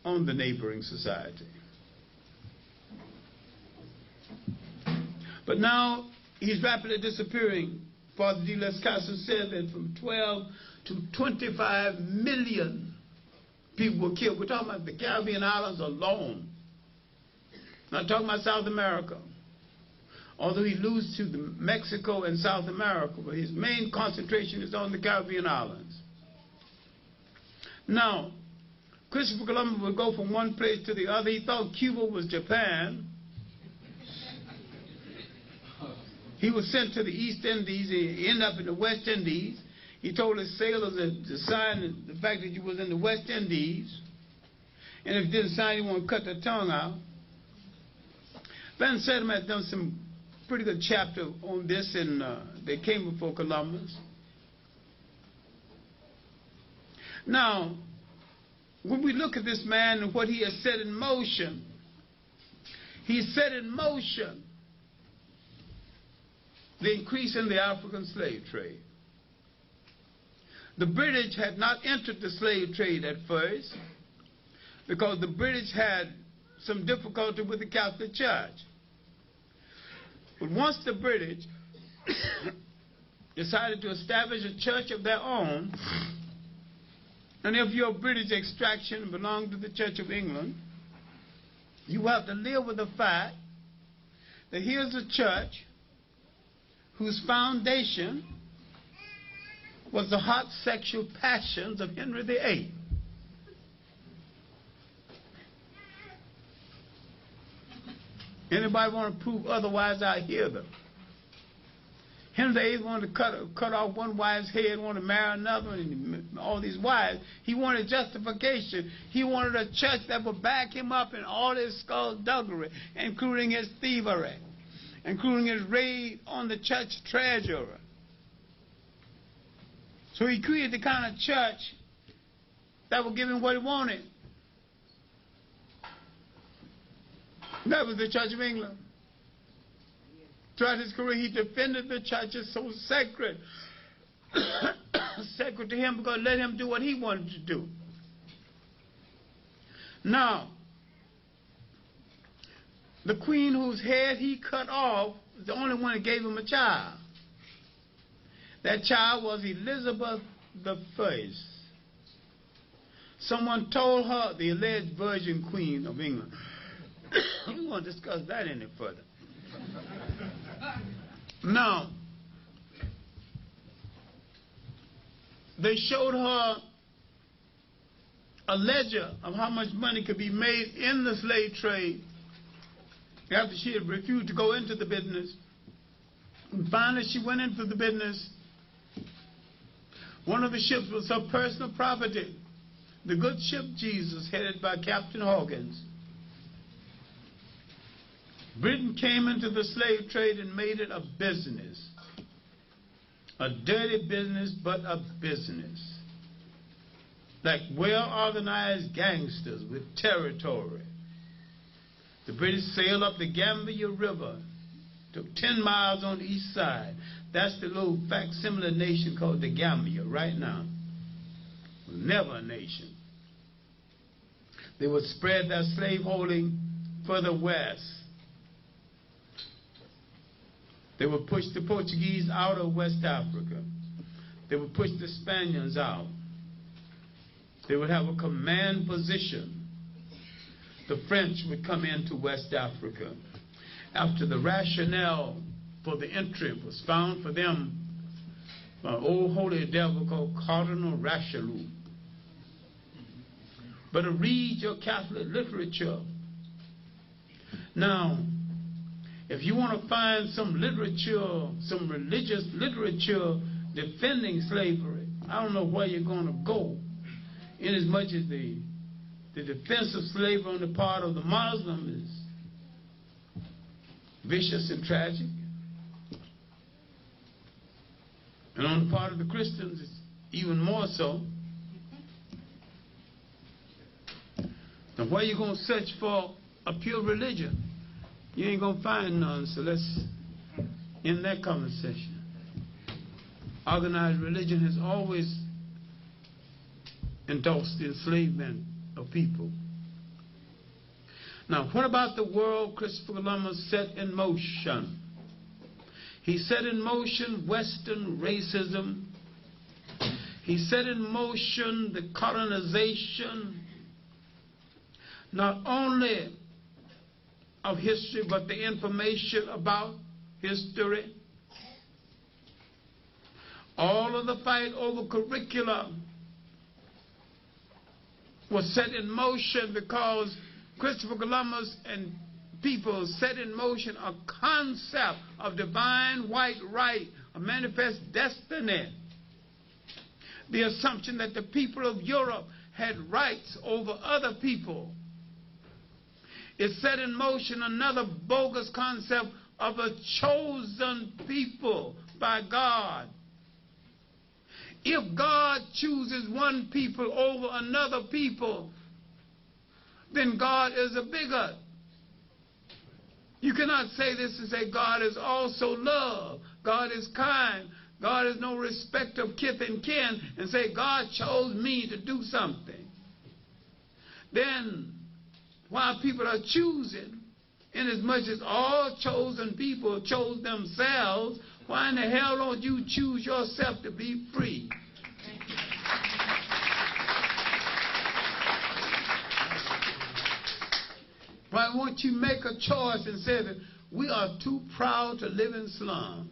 E: on the neighboring society. But now he's rapidly disappearing. Father D. Les Castle said that from 12 to 25 million people were killed. We're talking about the Caribbean islands alone. Not talking about South America. Although he alludes to Mexico and South America, but his main concentration is on the Caribbean islands. Now, Christopher Columbus would go from one place to the other. He thought Cuba was Japan. He was sent to the East Indies. He ended up in the West Indies. He told his sailors to sign the fact that he was in the West Indies. And if he didn't sign, he wanted to cut their tongue out. Van Sedem had done some pretty good chapter on this, and they came before Columbus. Now, when we look at this man and what he has set in motion, he set in motion the increase in the African slave trade. The British had not entered the slave trade at first because the British had some difficulty with the Catholic Church. But once the British decided to establish a church of their own, and if you're British extraction and belong to the Church of England, you have to live with the fact that here's a church whose foundation was the hot sexual passions of Henry VIII. Anybody want to prove otherwise, I hear them. Henry VIII wanted to cut off one wife's head, wanted to marry another, and all these wives. He wanted justification. He wanted a church that would back him up in all his skullduggery, including his thievery, including his raid on the church treasurer. So he created the kind of church that would give him what he wanted. That was the Church of England. Throughout his career, he defended the church as so sacred. Sacred to him because let him do what he wanted to do. Now, the queen whose head he cut off was the only one that gave him a child. That child was Elizabeth I. Someone told her, the alleged Virgin Queen of England. We won't discuss that any further. Now, they showed her a ledger of how much money could be made in the slave trade after she had refused to go into the business. And finally, she went into the business. One of the ships was her personal property, the good ship Jesus, headed by Captain Hawkins. Britain came into the slave trade and made it a business. A dirty business, but a business. Like well-organized gangsters with territory. The British sailed up the Gambia River, took 10 miles on the east side. That's the little facsimile nation called the Gambia right now. Never a nation. They would spread their slaveholding further west. They would push the Portuguese out of West Africa. They would push the Spaniards out. They would have a command position. The French would come into West Africa. after the rationale for the entry was found for them by an old holy devil called Cardinal Richelieu. But to read your Catholic literature. Now, if you want to find some literature, some religious literature defending slavery, I don't know where you're going to go, inasmuch as the defense of slavery on the part of the Muslim is vicious and tragic. And on the part of the Christians, it's even more so. Now, where you going to search for a pure religion? You ain't going to find none, so let's end that conversation. Organized religion has always endorsed the enslavement of people. Now, what about the world Christopher Columbus set in motion? He set in motion Western racism. He set in motion the colonization, not only of history, but the information about history. All of the fight over curricula was set in motion because Christopher Columbus and people set in motion a concept of divine white right, a manifest destiny. The assumption that the people of Europe had rights over other people. It set in motion another bogus concept of a chosen people by God. If God chooses one people over another people, then God is a bigot. You cannot say this and say God is also love. God is kind. God is no respect of kith and kin, and say God chose me to do something. Then while people are choosing, inasmuch as all chosen people chose themselves, why in the hell don't you choose yourself to be free? Why won't you make a choice and say that we are too proud to live in slums?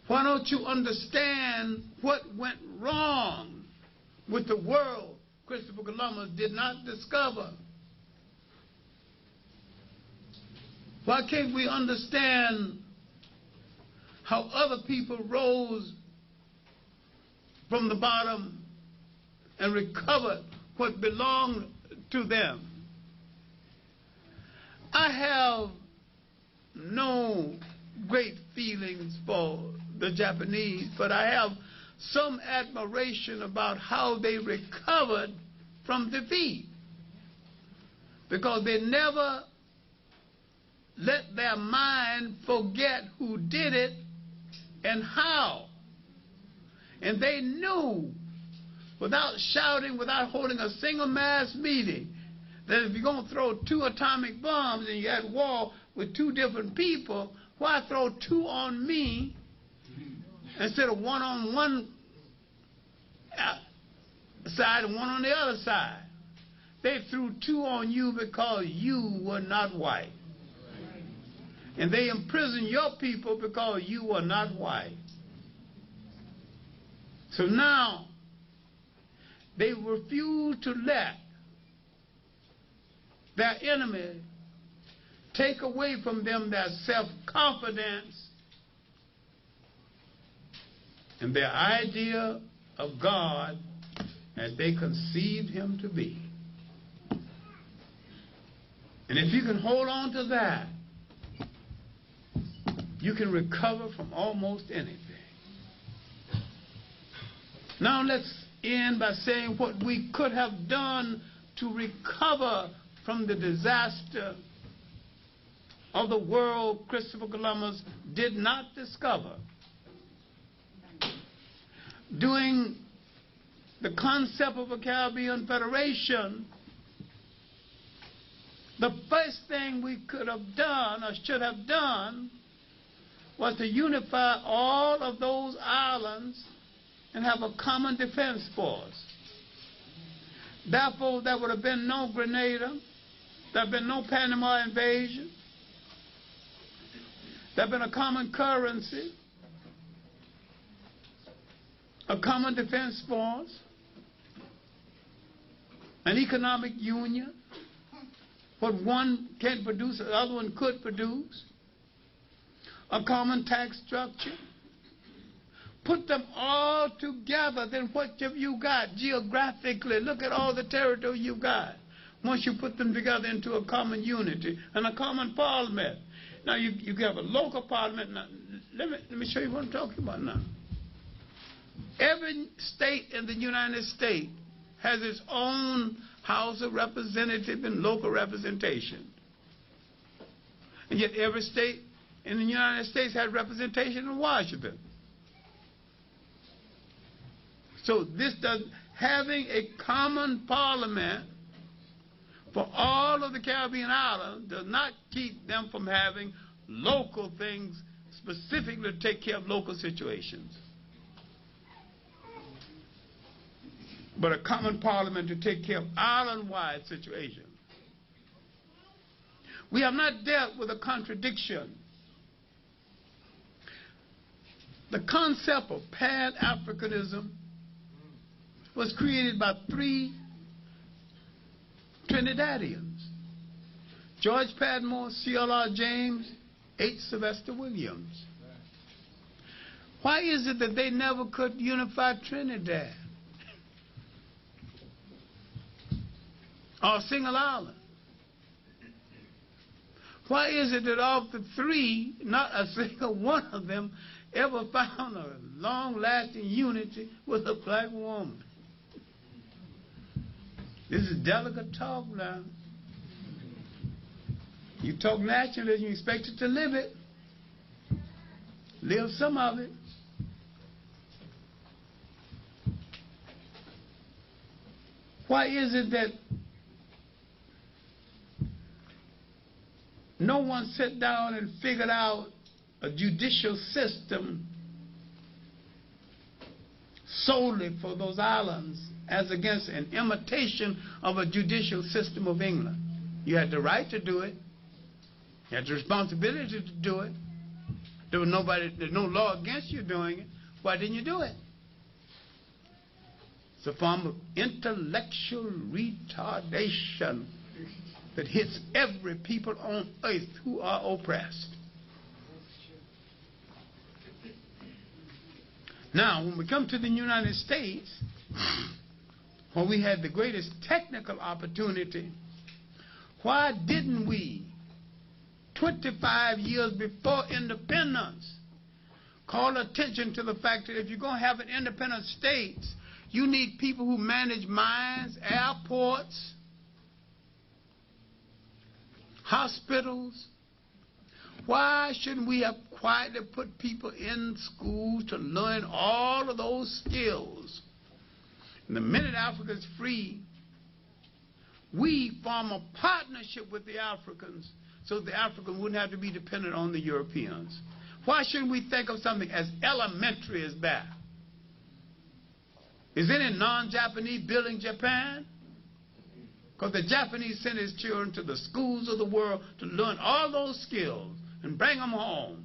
E: Why don't you understand what went wrong with the world Christopher Columbus did not discover? Why can't we understand how other people rose from the bottom and recovered what belonged to them? I have no great feelings for the Japanese, but I have some admiration about how they recovered from defeat, because they never let their mind forget who did it and how. And they knew, without shouting, without holding a single mass meeting, that if you're going to throw 2 atomic bombs and you're at war with 2 different people, why throw 2 on me instead of 1 on one side and 1 on the other side? They threw 2 on you because you were not white. And they imprisoned your people because you were not white. So now they refuse to let their enemy take away from them their self-confidence and their idea of God as they conceived him to be. And if you can hold on to that, you can recover from almost anything. Now let's end by saying what we could have done to recover from the disaster of the world Christopher Columbus did not discover. During the concept of a Caribbean Federation, the first thing we could have done or should have done was to unify all of those islands and have a common defense force. Therefore, there would have been no Grenada, There have been no Panama invasion. There have been a common currency, a common defense force, an economic union. What one can't produce, the other one could produce. A common tax structure. Put them all together, then what have you got geographically? Look at all the territory you've got. Once you put them together into a common unity and a common parliament. Now you have a local parliament. Now, let me show you what I'm talking about now. Every state in the United States has its own House of Representatives and local representation. And yet every state in the United States has representation in Washington. So having a common parliament for all of the Caribbean islands does not keep them from having local things specifically to take care of local situations. But a common parliament to take care of island-wide situations. We have not dealt with a contradiction. The concept of Pan-Africanism was created by 3 Trinidadians: George Padmore, C.L.R. James, H. Sylvester Williams. Why is it that they never could unify Trinidad or a single island? Why is it that of the 3, not a single one of them ever found a long-lasting unity with a black woman? This is delicate talk now. You talk nationalism, you expect it to live it. Live some of it. Why is it that no one sat down and figured out a judicial system solely for those islands, as against an imitation of a judicial system of England? You had the right to do it. You had the responsibility to do it. There's no law against you doing it. Why didn't you do it? It's a form of intellectual retardation that hits every people on earth who are oppressed. Now, when we come to the United States, where we had the greatest technical opportunity, why didn't we, 25 years before independence, call attention to the fact that if you're going to have an independent state, you need people who manage mines, airports, hospitals? Why shouldn't we have quietly put people in schools to learn all of those skills? And the minute Africa is free, we form a partnership with the Africans so the Africans wouldn't have to be dependent on the Europeans. Why shouldn't we think of something as elementary as that? Is any non-Japanese building Japan? Because the Japanese sent his children to the schools of the world to learn all those skills and bring them home.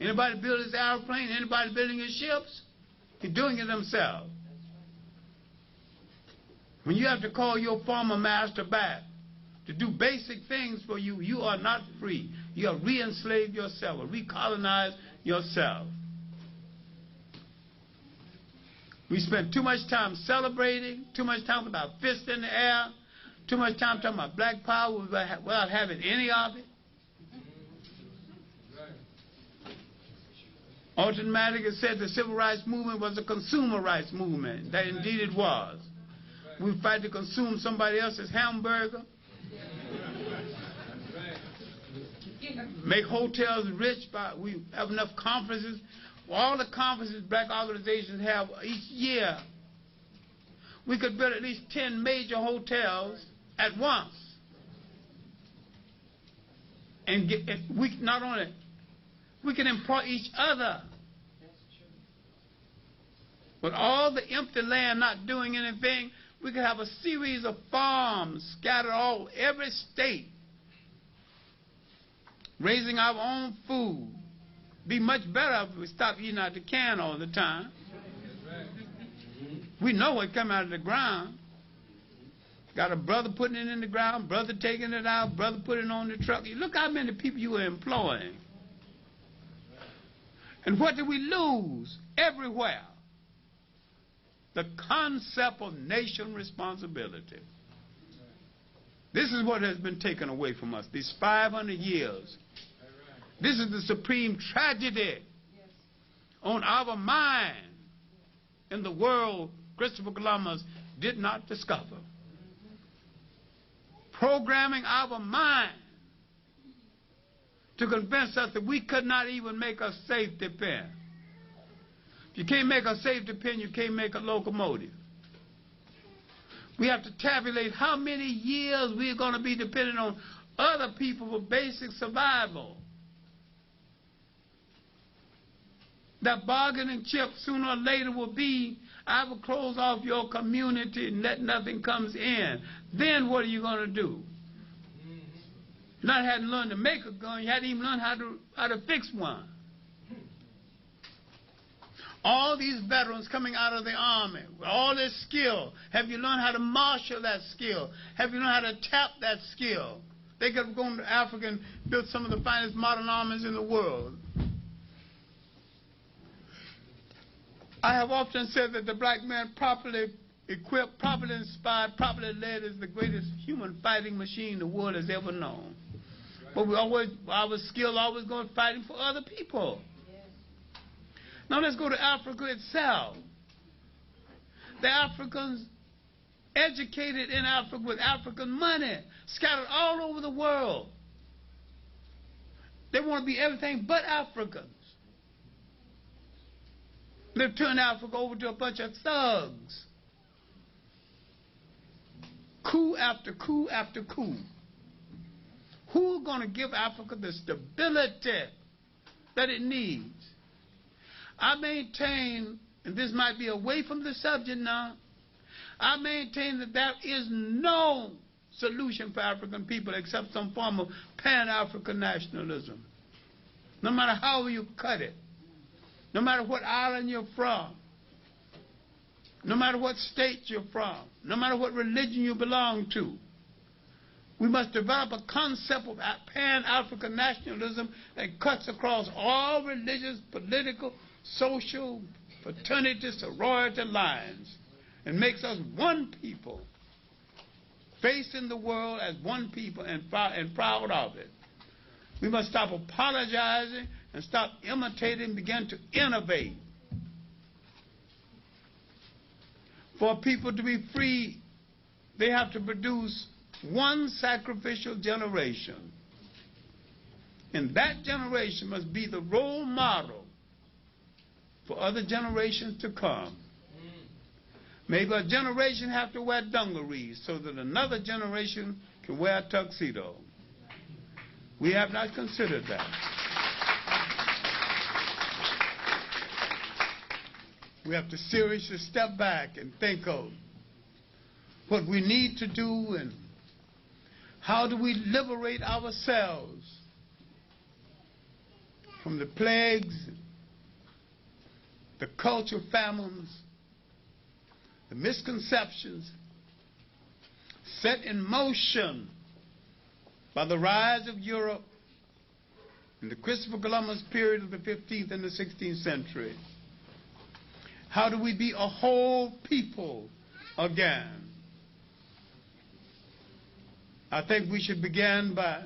E: Anybody build his airplane? Anybody building his ships? They're doing it themselves. When you have to call your former master back to do basic things for you, you are not free. You have re-enslaved yourself or recolonized yourself. We spend too much time celebrating, too much time with our fists in the air, too much time talking about black power without having any of it. Alton Madigan said the civil rights movement was a consumer rights movement. That indeed it was. We fight to consume somebody else's hamburger, make hotels rich. We have enough conferences. All the conferences black organizations have each year, we could build at least 10 major hotels at once. And not only, we can employ each other. With all the empty land not doing anything, we could have a series of farms scattered all every state, raising our own food. Be much better if we stop eating out the can all the time. We know what come out of the ground. Got a brother putting it in the ground, brother taking it out, brother putting it on the truck. Look how many people you are employing. And what do we lose? Everywhere. The concept of nation responsibility. This is what has been taken away from us these 500 years. This is the supreme tragedy on our mind in the world Christopher Columbus did not discover. Programming our mind to convince us that we could not even make a safety pin. If you can't make a safety pin, you can't make a locomotive. We have to tabulate how many years we're going to be dependent on other people for basic survival. That bargaining chip sooner or later will be, I will close off your community and let nothing comes in. Then what are you going to do? You not hadn't learned to make a gun, you hadn't even learned how to fix one. All these veterans coming out of the army with all this skill, have you learned how to marshal that skill? Have you learned how to tap that skill? They could have gone to Africa and built some of the finest modern armies in the world. I have often said that the black man, properly equipped, properly inspired, properly led, is the greatest human fighting machine the world has ever known. But our skill always going fighting for other people. Now let's go to Africa itself. The Africans educated in Africa with African money, scattered all over the world. They want to be everything but Africans. They've turned Africa over to a bunch of thugs. Coup after coup after coup. Who's going to give Africa the stability that it needs? I maintain, and this might be away from the subject now, I maintain that there is no solution for African people except some form of Pan-African nationalism. No matter how you cut it, no matter what island you're from, no matter what state you're from, no matter what religion you belong to, we must develop a concept of Pan-African nationalism that cuts across all religious, political, social, fraternity, sorority lines and makes us one people, facing the world as one people and proud of it. We must stop apologizing and stop imitating and begin to innovate. For people to be free, they have to produce one sacrificial generation. And that generation must be the role model for other generations to come. Maybe a generation have to wear dungarees so that another generation can wear a tuxedo. We have not considered that. We have to seriously step back and think of what we need to do and how do we liberate ourselves from the plagues, the cultural famines, the misconceptions set in motion by the rise of Europe in the Christopher Columbus period of the 15th and the 16th century. How do we be a whole people again? I think we should begin by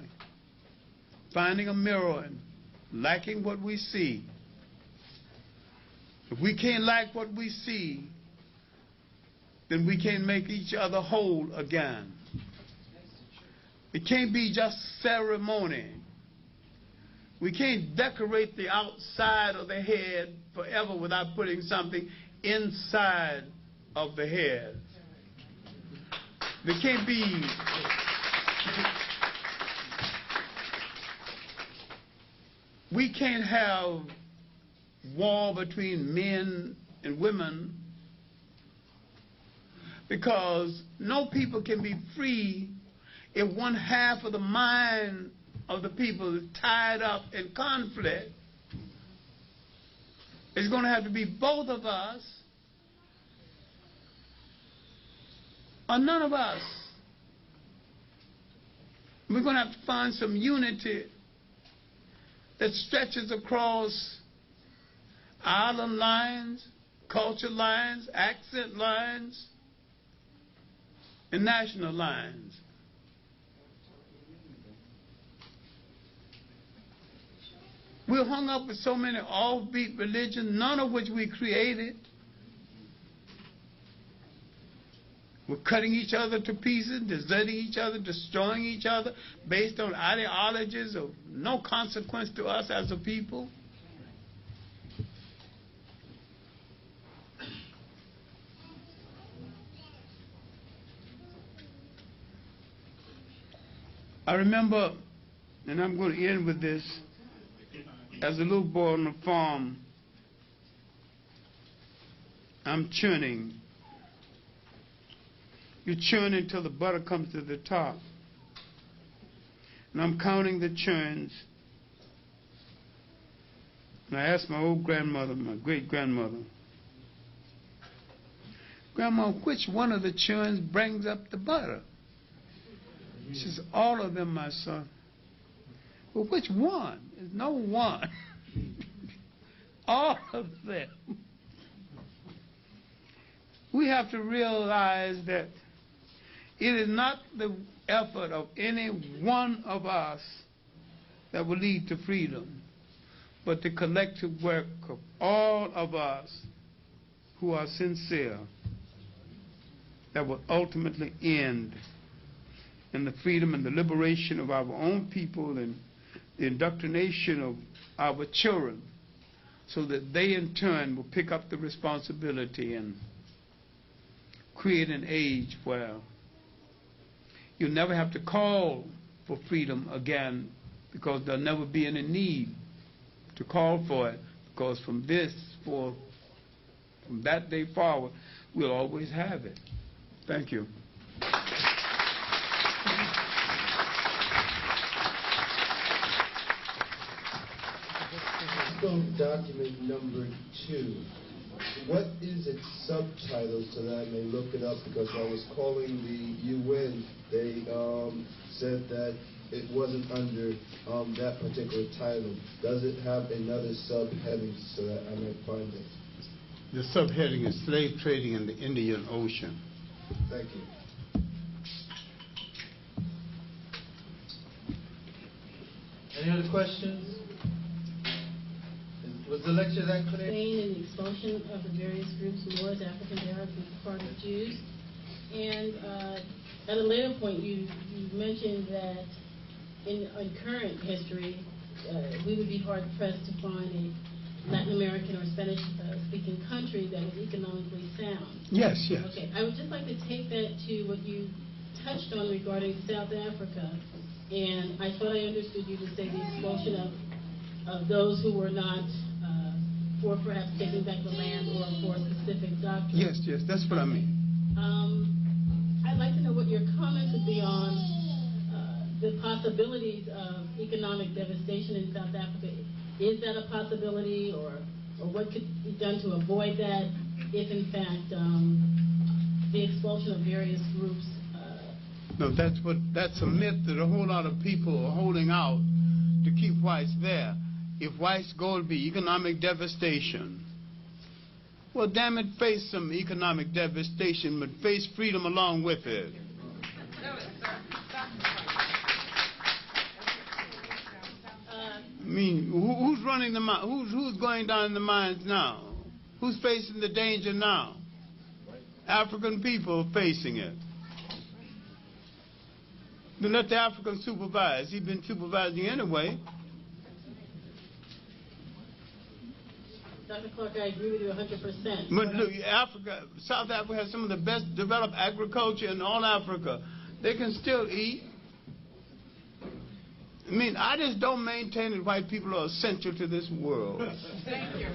E: finding a mirror and liking what we see. If we can't like what we see, then we can't make each other whole again. It can't be just ceremony. We can't decorate the outside of the head forever without putting something inside of the head. There can't be we can't have war between men and women Because no people can be free if one half of the mind of the people is tied up in conflict. It's going to have to be both of us or none of us. We're going to have to find some unity that stretches across island lines, culture lines, accent lines, and national lines. We're hung up with so many offbeat religions, none of which we created. We're cutting each other to pieces, deserting each other, destroying each other based on ideologies of no consequence to us as a people. I remember, and I'm going to end with this, as a little boy on the farm, I'm churning. You churn until the butter comes to the top. And I'm counting the churns. And I asked my old grandmother, my great-grandmother, Grandma, which one of the churns brings up the butter? She says, all of them, my son. Well, which one? There's no one. All of them. We have to realize that it is not the effort of any one of us that will lead to freedom, but the collective work of all of us who are sincere that will ultimately end in the freedom and the liberation of our own people and the indoctrination of our children, so that they in turn will pick up the responsibility and create an age where you'll never have to call for freedom again, because there'll never be any need to call for it, because from that day forward, we'll always have it. Thank you.
F: Document number 2. What is its subtitle so that I may look it up? Because I was calling the UN. They said that it wasn't under that particular title. Does it have another subheading so that I may find it?
E: The subheading is Slave Trading in the Indian Ocean.
F: Thank you.
G: Any other questions? Was the lecture that clear?
H: In the expulsion of the various groups, Moors, African Arabs, and Sephardic Jews. And at a later point, you mentioned that in current history, we would be hard-pressed to find a Latin American or Spanish-speaking country that was economically sound.
E: Yes, yes.
H: Okay, I would just like to take that to what you touched on regarding South Africa. And I thought I understood you to say the expulsion of those who were not for perhaps taking back the land or for a specific doctrine.
E: Yes, yes, that's what I mean.
H: I'd like to know what your comments would be on the possibilities of economic devastation in South Africa. Is that a possibility, or what could be done to avoid that if, in fact, the expulsion of various groups?
E: No, that's a myth that a whole lot of people are holding out to keep whites there. If whites go to be economic devastation, well, damn it, face some economic devastation, but face freedom along with it. I mean, who's running the mine? Who's going down in the mines now? Who's facing the danger now? African people are facing it. Then let the African supervise. He's been supervising anyway.
H: Dr. Clarke, I agree with you 100%.
E: But look, South Africa has some of the best developed agriculture in all Africa. They can still eat. I mean, I just don't maintain that white people are essential to this world.
H: Thank you.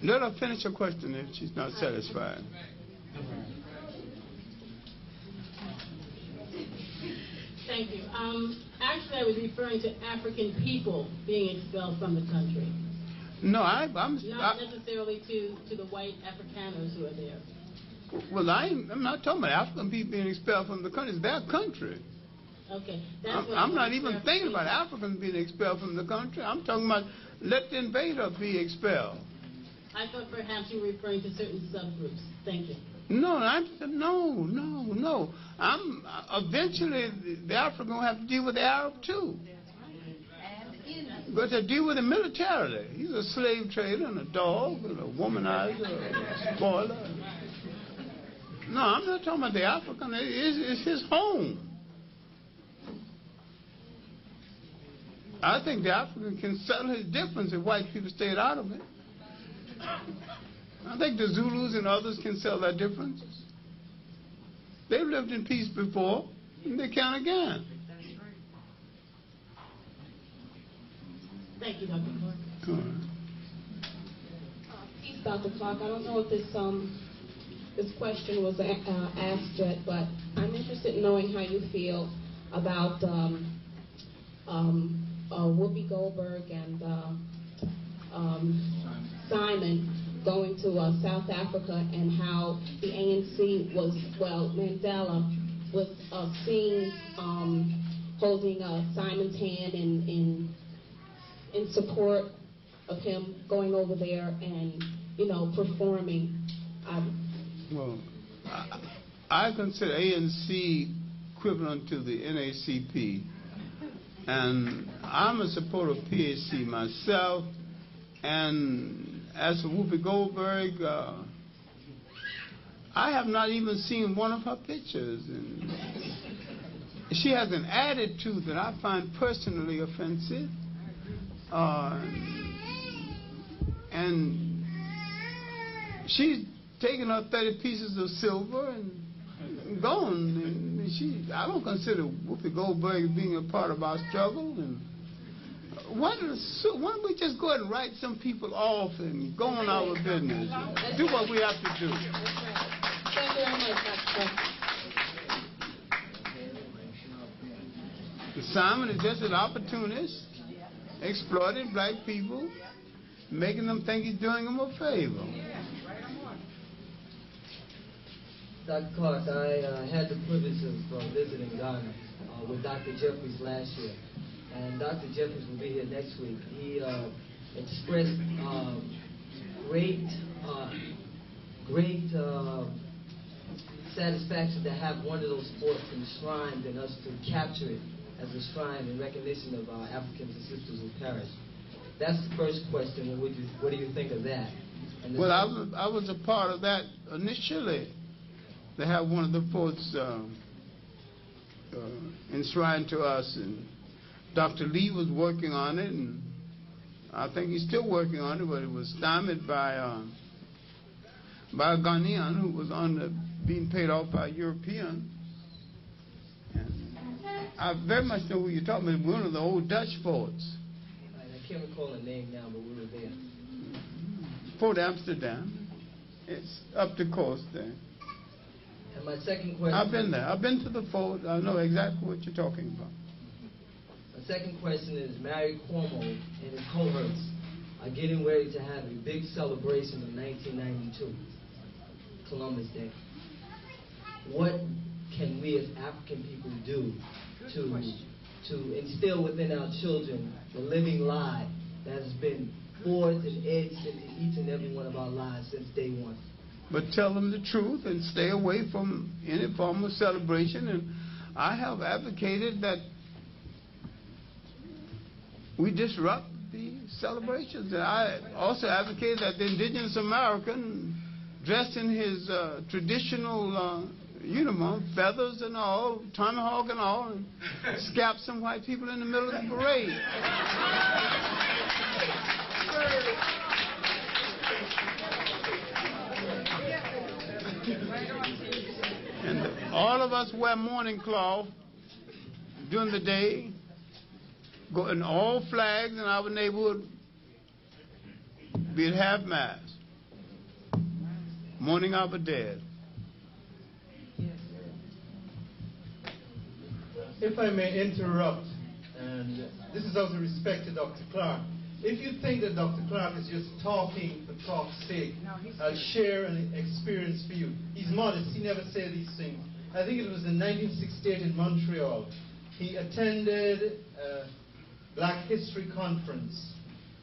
E: Let her finish her question if she's not satisfied.
H: Thank you. Actually, I was referring to African people being expelled from the country.
E: No,
H: Not necessarily to the white Afrikaners who are there.
E: Well, I'm not talking about African people being expelled from the country. It's their country.
H: Okay.
E: I'm not even thinking about Africans being expelled from the country. I'm talking about let the invader be expelled.
H: I thought perhaps you were referring to certain subgroups. Thank you.
E: No. Eventually the African will have to deal with the Arab too. But to deal with him militarily. He's a slave trader and a dog and a womanizer, a spoiler. No, I'm not talking about the African. It's his home. I think the African can settle his difference if white people stayed out of it. I think the Zulus and others can settle their differences. They've lived in peace before, and they can again.
H: Thank you, Dr. Clarke.
E: All right.
I: Peace, Dr. Clarke. I don't know if this question was asked yet, but I'm interested in knowing how you feel about Whoopi Goldberg and Simon going to South Africa, and how the ANC Mandela was seen holding Simon's hand in support of him going over there and, performing.
E: Well, I consider ANC equivalent to the NACP, and I'm a supporter of PAC myself. And as for Whoopi Goldberg, I have not even seen one of her pictures, and she has an attitude that I find personally offensive. And she's taken her 30 pieces of silver and gone. And I don't consider Whoopi Goldberg being a part of our struggle. And why don't we just go ahead and write some people off and go on our business and do what we have to do?
I: Thank you very much, Dr.
E: Simon is just an opportunist, exploiting black people, making them think he's doing them a favor.
G: Dr. Clarke, I had the privilege of visiting Ghana with Dr. Jeffries last year. And Dr. Jeffries will be here next week. He expressed great satisfaction to have one of those sports enshrined and us to capture it as a shrine in recognition of our Africans and sisters who perished. That's the first question. What do you think of that?
E: Well, I was a part of that initially. They have one of the sports enshrined to us, and Dr. Lee was working on it, and I think he's still working on it, but it was stymied by a Ghanaian who was being paid off by a European. And I very much know who you're talking about. One of the old Dutch forts.
G: I can't recall the name now, but we were there.
E: Fort Amsterdam. It's up the coast there.
G: And my second question...
E: I've been there. I've been to the fort. I know exactly what you're talking about.
G: My second question is, Mary Cuomo and his cohorts are getting ready to have a big celebration of 1992, Columbus Day. What can we as African people do to instill within our children the living lie that has been forged and etched into each and every one of our lives since day one?
E: But tell them the truth and stay away from any form of celebration. And I have advocated that we disrupt the celebrations. And I also advocated that the indigenous American, dressed in his traditional uniform, feathers and all, tomahawk and all, and scalp some white people in the middle of the parade. And all of us wear mourning cloth during the day, go in all flags in our neighborhood be at half mast. mourning our dead.
J: If I may interrupt, and this is out of respect to Dr. Clarke. If you think that Dr. Clarke is just talking for talk's sake, I'll share an experience for you. He's modest. He never said these things. I think it was in 1968 in Montreal. He attended a Black History conference.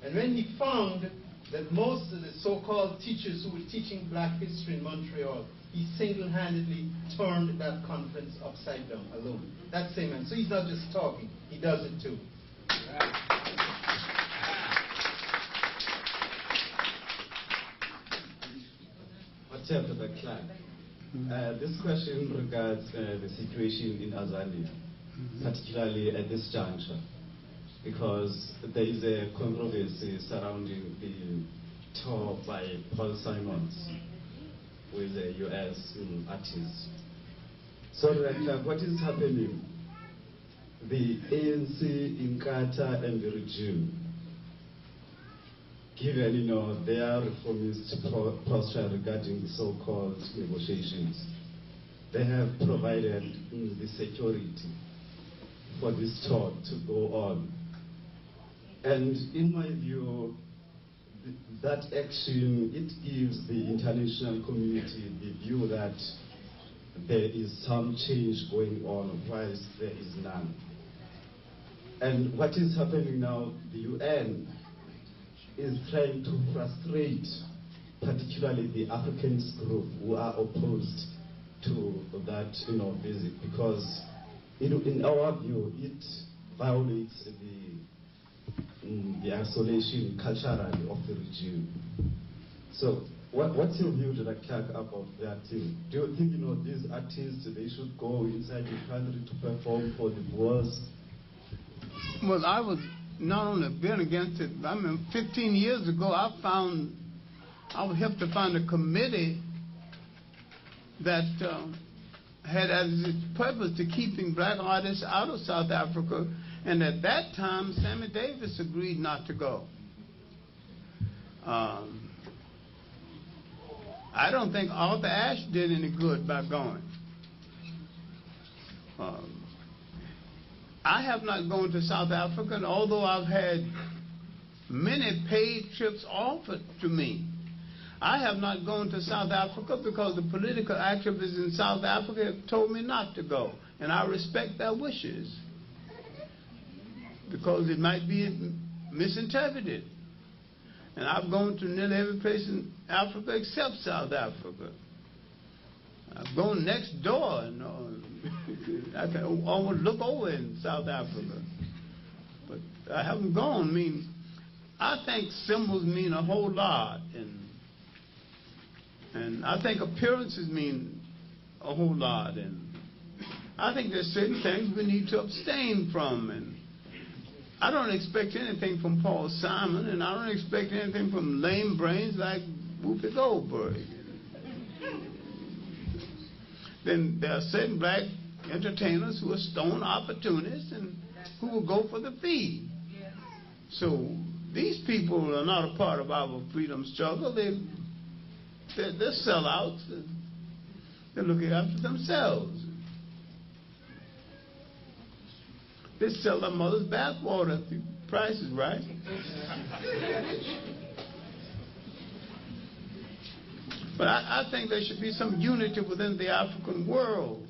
J: And when he found that most of the so-called teachers who were teaching Black history in Montreal, he single-handedly turned that conference upside down alone. That same man. So he's not just talking, he does it too.
K: What's up, Dr. Clarke? This question regards the situation in Azania, particularly at this juncture, because there is a controversy surrounding the tour by Paul Simons with a U.S. artist. So, what is happening? The ANC in Qatar and the regime, given their reformist posture regarding the so-called negotiations, they have provided the security for this tour to go on. And in my view, that action, it gives the international community the view that there is some change going on whilst there is none. And what is happening now, the UN is trying to frustrate particularly the Africanist group who are opposed to that visit, because in our view it violates the isolation culturally of the regime. So what's your view, Dr. Clarke, about that thing? Do you think these artists, they should go inside the country to perform for the Boers?
E: Well, I was not only been against it, I mean, 15 years ago, I was helped to find a committee that had as its purpose to keeping black artists out of South Africa, and at that time, Sammy Davis agreed not to go. I don't think Arthur Ashe did any good by going. I have not gone to South Africa, and although I've had many paid trips offered to me, I have not gone to South Africa because the political activists in South Africa have told me not to go, and I respect their wishes, because it might be misinterpreted. And I've gone to nearly every place in Africa except South Africa. I've gone next door, I can almost look over in South Africa, but I haven't gone. I mean, I think symbols mean a whole lot, and I think appearances mean a whole lot, and I think there's certain things we need to abstain from, and I don't expect anything from Paul Simon, and I don't expect anything from lame brains like Whoopi Goldberg. Then there are certain black entertainers who are stone opportunists and who will go for the fee. So these people are not a part of our freedom struggle. They're sellouts. They're looking after themselves. They sell their mother's bathwater if the price is right. But I think there should be some unity within the African world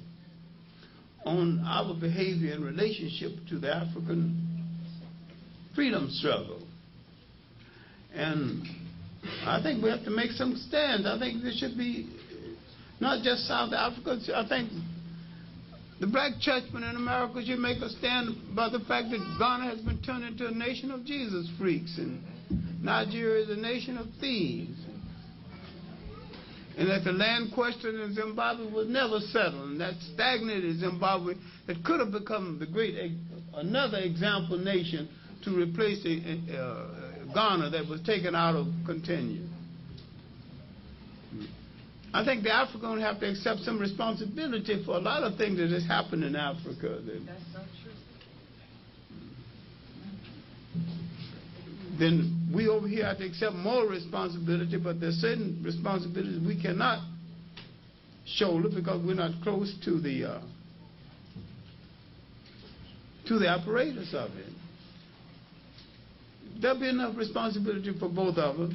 E: on our behavior in relationship to the African freedom struggle. And I think we have to make some stands. I think there should be not just South Africa. I think the black churchmen in America should make a stand by the fact that Ghana has been turned into a nation of Jesus freaks, and Nigeria is a nation of thieves, and that the land question in Zimbabwe was never settled, and that stagnated Zimbabwe that could have become the great another example nation to replace Ghana that was taken out of contention. I think the Africans have to accept some responsibility for a lot of things that has happened in Africa.
L: That's not true.
E: then we over here have to accept more responsibility, but there's certain responsibilities we cannot shoulder because we're not close to the apparatus of it. There'll be enough responsibility for both of us.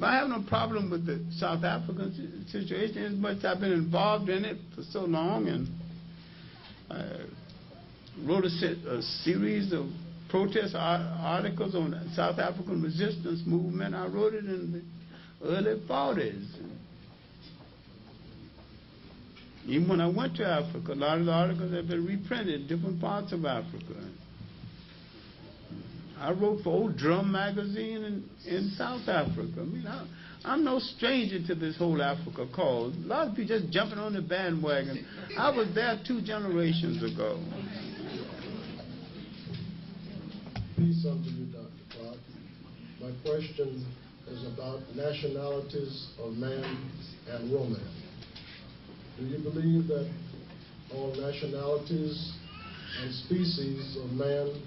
E: But I have no problem with the South African situation as much as I've been involved in it for so long, and I wrote a series of protest articles on the South African resistance movement. I wrote it in the early 40s. Even when I went to Africa, a lot of the articles have been reprinted in different parts of Africa. I wrote for Old Drum magazine in South Africa. I mean, I'm no stranger to this whole Africa cause. A lot of people just jumping on the bandwagon. I was there 2 generations ago.
F: Peace unto you, Dr. Clarke. My question is about nationalities of man and woman. Do you believe that all nationalities and species of man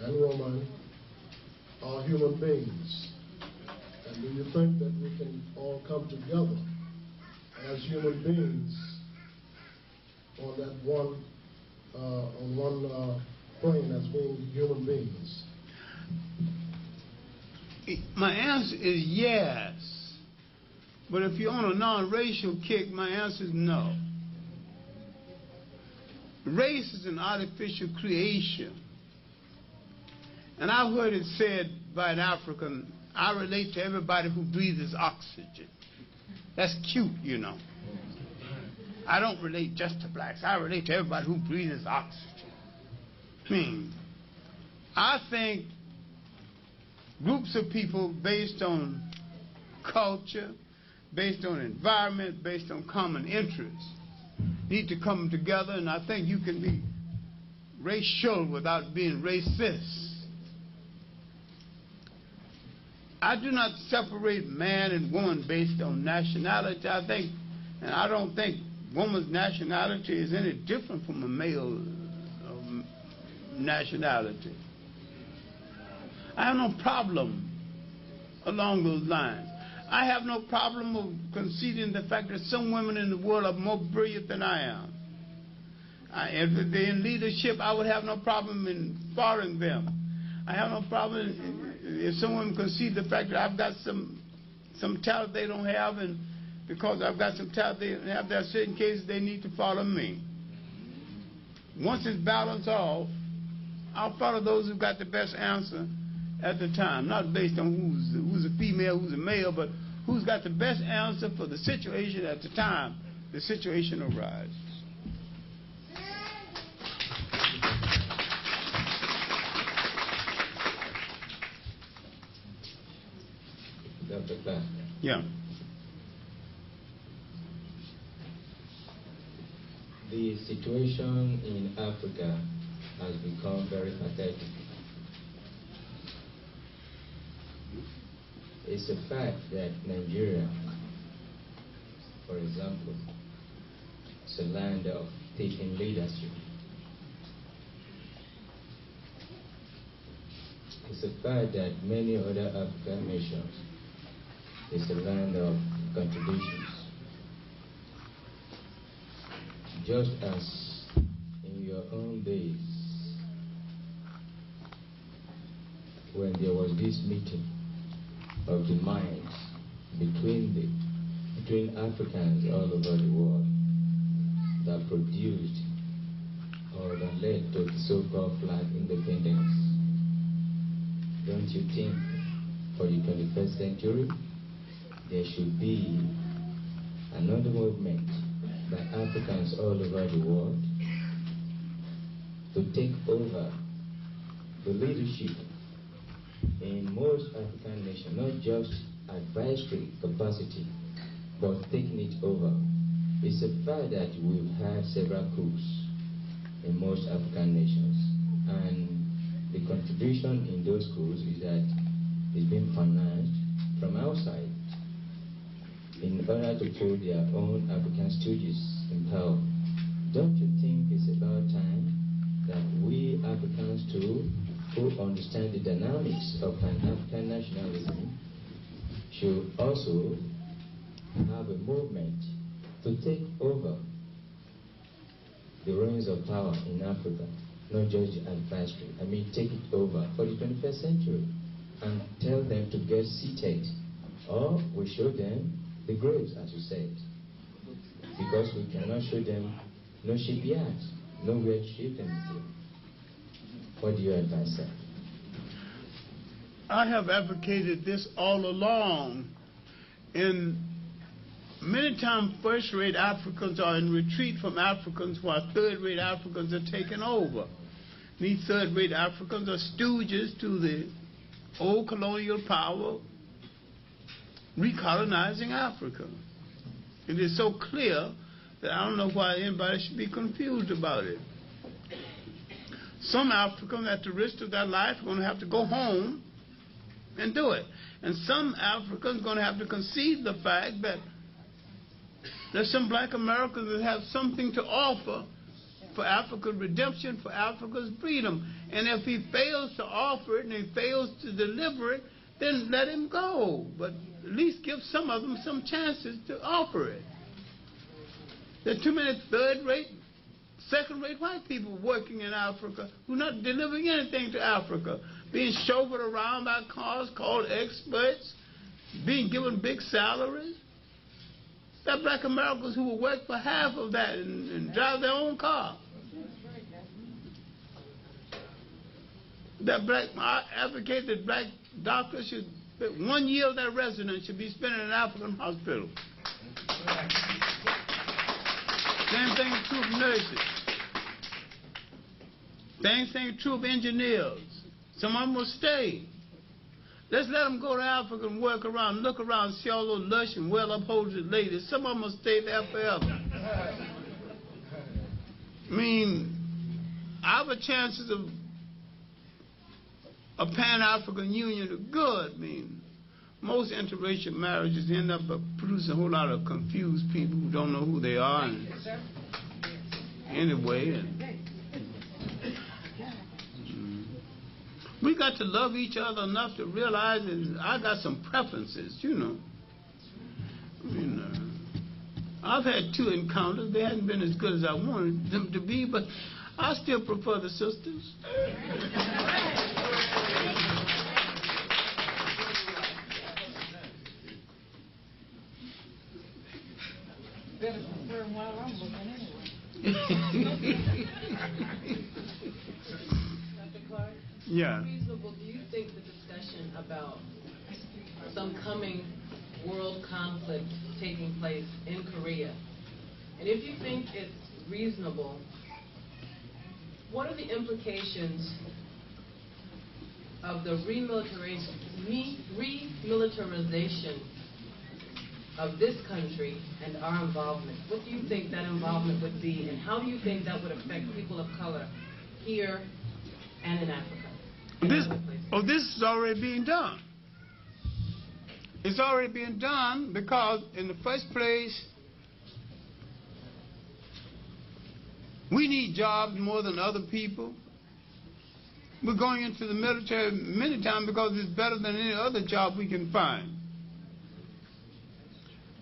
F: and woman are human beings? And do you think that we can all come together as human beings on that one plane as being human beings?
E: My answer is yes. But if you're on a non-racial kick, my answer is no. Race is an artificial creation. And I've heard it said by an African, I relate to everybody who breathes oxygen. That's cute, you know. I don't relate just to blacks. I relate to everybody who breathes oxygen. I think groups of people based on culture, based on environment, based on common interests, need to come together, and I think you can be racial without being racist. I do not separate man and woman based on nationality. I don't think woman's nationality is any different from a male nationality. I have no problem along those lines. I have no problem of conceding the fact that some women in the world are more brilliant than I am. If they're in leadership, I would have no problem in following them. I have no problem if someone concede the fact that I've got some talent they don't have, and because I've got some talent they have, there are certain cases they need to follow me. Once it's balanced off, I'll follow those who've got the best answer at the time, not based on who's a female, who's a male, but who's got the best answer for the situation at the time the situation arises.
L: Dr. Clarke.
E: Yeah.
L: The situation in Africa has become very pathetic. It's a fact that Nigeria, for example, is a land of taking leadership. It's a fact that many other African nations is a land of contradictions. Just as in your own days, when there was this meeting of the minds between Africans all over the world that produced or that led to the so-called flag independence, don't you think for the 21st century there should be another movement by Africans all over the world to take over the leadership in most African nations, not just advisory capacity, but taking it over? It's a fact that we've had several coups in most African nations, and the contribution in those coups is that it's been financed from outside in order to put their own African stooges in power. Don't you think it's about time that we Africans too who understand the dynamics of Pan-African nationalism should also have a movement to take over the reins of power in Africa, not just the advisory. I mean, take it over for the 21st century and tell them to get seated. Or we show them the graves, as you said, because we cannot show them no shipyards, nowhere to ship them to. What do you advise, sir?
E: I have advocated this all along. In many times, first-rate Africans are in retreat from Africans, while third-rate Africans are taking over. These third-rate Africans are stooges to the old colonial power recolonizing Africa. It is so clear that I don't know why anybody should be confused about it. Some Africans, at the risk of their life, are going to have to go home and do it. And some Africans are going to have to concede the fact that there's some black Americans that have something to offer for Africa's redemption, for Africa's freedom. And if he fails to offer it and he fails to deliver it, then let him go. But at least give some of them some chances to offer it. There are too many third-rate, second-rate white people working in Africa who are not delivering anything to Africa, being chauffeured around by cars called experts, being given big salaries. There are black Americans who will work for half of that and drive their own car. I advocate that black doctors should, 1 year of their residence should be spent in an African hospital. Same thing is true of nurses. Same thing is true of engineers. Some of them will stay. Let's let them go to Africa and work around, look around, see all those lush and well-upholstered ladies. Some of them will stay there forever. I mean, our chances of a Pan-African Union are good. I mean, most interracial marriages end up producing a whole lot of confused people who don't know who they are. And anyway, we got to love each other enough to realize that I got some preferences, you know. I mean, I've had 2 encounters. They hadn't been as good as I wanted them to be, but I still prefer the sisters.
M: Better prefer while I'm looking anyway.
H: Dr. Clarke?
E: Yeah.
N: Reasonable, do you think the discussion about some coming world conflict taking place in Korea, and if you think it's reasonable, what are the implications of the remilitarization of this country and our involvement? What do you think that involvement would be, and how do you think that would affect people of color here and in Africa?
E: This is already being done. It's already being done because, in the first place, we need jobs more than other people. We're going into the military many times because it's better than any other job we can find.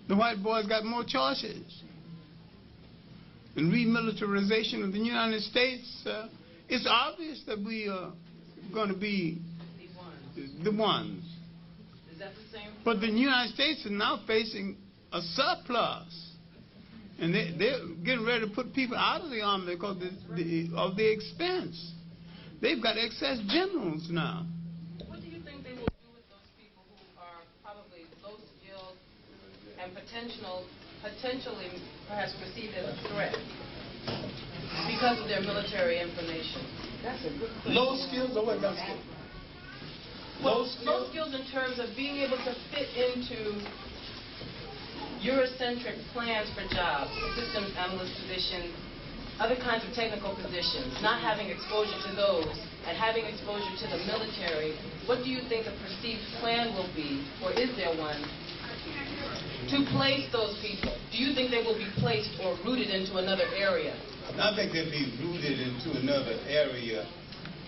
E: The white boys got more choices. In remilitarization of the United States, it's obvious that we are going to be the ones.
N: Is that the same?
E: But the United States is now facing a surplus. And they're getting ready to put people out of the army because of the expense. They've got excess generals now.
N: What do you think they will do with those people who are probably low skilled and potentially perhaps perceived as a threat because of their military information?
M: That's a good question.
C: Low skills or what kind of skills?
N: Low skills in terms of being able to fit into Eurocentric plans for jobs, systems analyst positions, other kinds of technical positions, not having exposure to those and having exposure to the military. What do you think the perceived plan will be, or is there one, to place those people? Do you think they will be placed or rooted into another area?
O: I think they'll be rooted into another area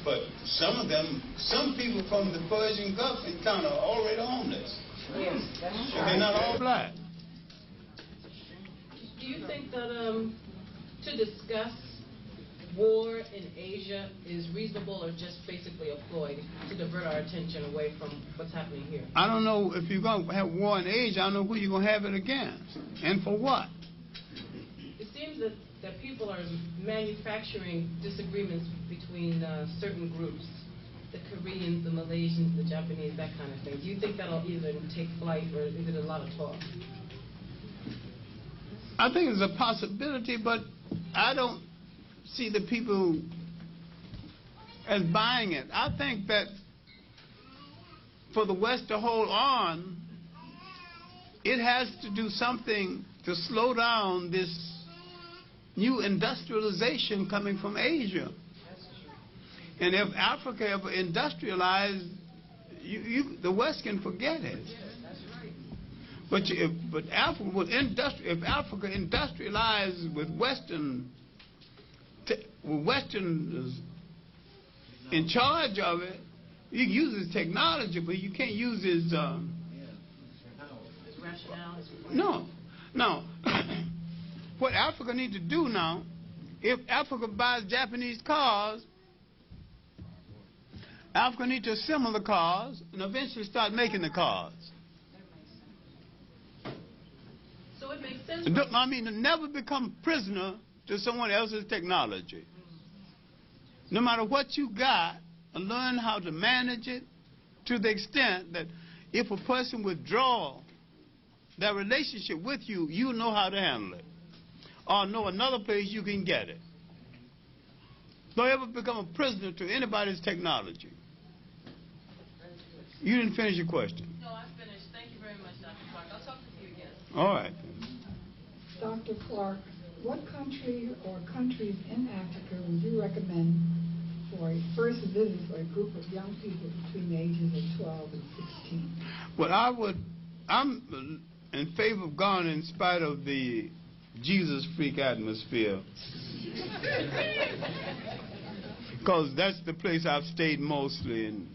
E: But some people from the Persian Gulf and kind of already on this.
N: Yes, that's true.
E: They're not all black.
H: Do you think that to discuss war in Asia is reasonable or just basically a ploy to divert our attention away from what's happening here?
E: I don't know if you're going to have war in Asia. I don't know who you're going to have it against and for what.
H: It seems that people are manufacturing disagreements between certain groups, the Koreans, the Malaysians, the Japanese, that kind of thing. Do you think that'll either take flight or is it a lot of talk?
E: I think it's a possibility, but I don't see the people as buying it. I think that for the West to hold on, it has to do something to slow down this new industrialization coming from Asia. And if Africa ever industrialized, the West can forget it. But if Africa industrialized with Westerners in charge of it, you can use his technology, but you can't use his rationale. No. What Africa needs to do now, if Africa buys Japanese cars, Africa needs to assemble the cars and eventually start making the cars.
H: So it makes sense.
E: I mean, to never become prisoner to someone else's technology. No matter what you got, learn how to manage it to the extent that if a person withdraws their relationship with you, you know how to handle it. Or know another place you can get it. Don't ever become a prisoner to anybody's technology. You didn't finish your question.
H: No, I finished. Thank you very much, Dr. Clarke. I'll talk with you again.
E: All right.
O: Dr. Clarke, what country or countries in Africa would you recommend for a first visit for a group of young people between the ages of 12 and 16?
E: Well, I'm in favor of Ghana in spite of the Jesus freak atmosphere. Because that's the place I've stayed mostly in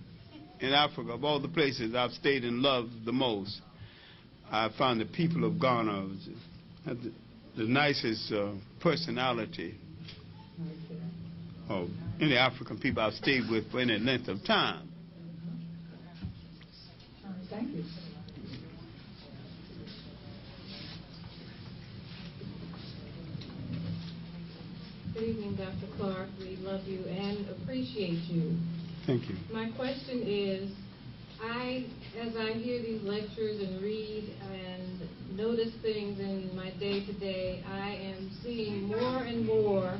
E: Africa. Of all the places I've stayed and loved the most, I found the people of Ghana had the nicest personality of any African people I've stayed with for any length of time.
O: Thank you.
P: Good evening, Dr. Clarke. We love you and appreciate you.
E: Thank you.
P: My question is, as I hear these lectures and read and notice things in my day-to-day, I am seeing more and more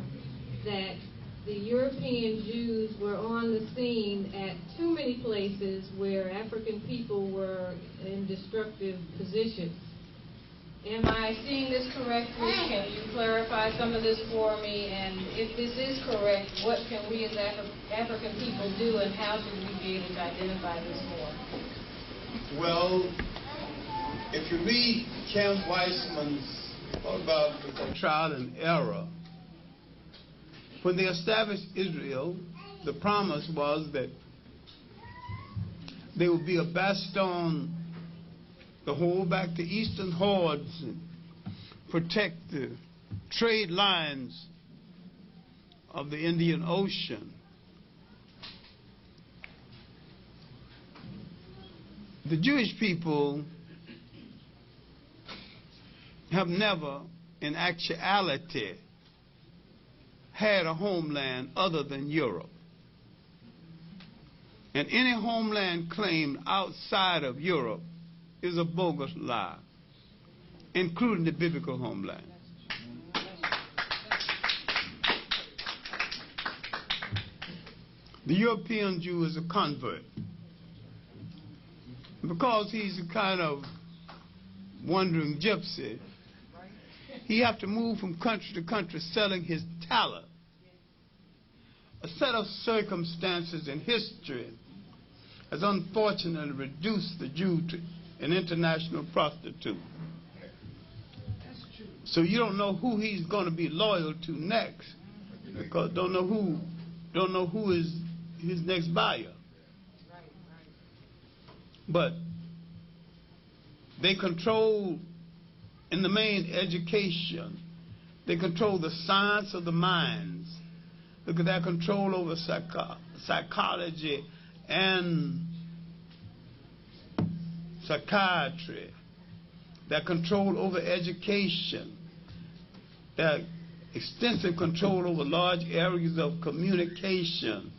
P: that the European Jews were on the scene at too many places where African people were in destructive positions. Am I seeing this correctly? Can you clarify some of this for me? And if this is correct, what can we as African people do, and how should we be able to identify this more?
E: Well, if you read Kent Weissman's autobiography, Trial and Error, when they established Israel, the promise was that there would be a bastion to hold back the eastern hordes and protect the trade lines of the Indian Ocean. The Jewish people have never, in actuality, had a homeland other than Europe. And any homeland claimed outside of Europe is a bogus lie, including the biblical homeland. The European Jew is a convert. Because he's a kind of wandering gypsy, he have to move from country to country selling his talent. A set of circumstances in history has unfortunately reduced the Jew to an international prostitute. So you don't know who he's going to be loyal to next, because don't know who his next buyer. But they control, in the main, education. They control the science of the minds. Look at that control over psychology and psychiatry. That control over education. That extensive control over large areas of communication.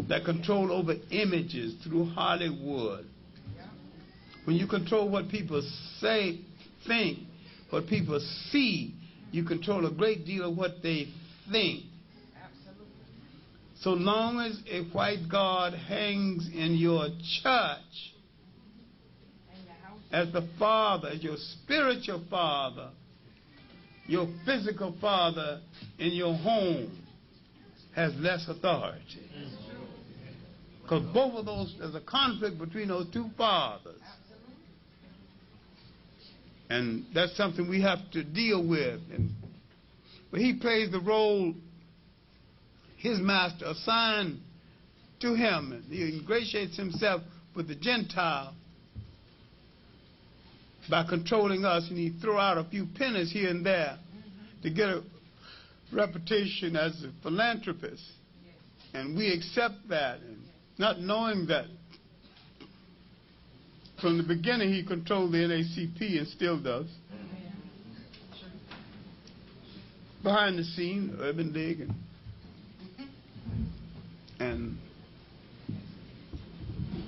E: That control over images through Hollywood. When you control what people say, think, what people see, you control a great deal of what they think. So long as a white God hangs in your church as the father, as your spiritual father, your physical father in your home has less authority. Because both of those, there's a conflict between those two fathers. And that's something we have to deal with. But he plays the role his master assigned to him. And he ingratiates himself with the Gentile by controlling us, and he throw out a few pennies here and there to get a reputation as a philanthropist. And we accept that, and not knowing that from the beginning he controlled the NACP and still does. Behind the scene, Urban League and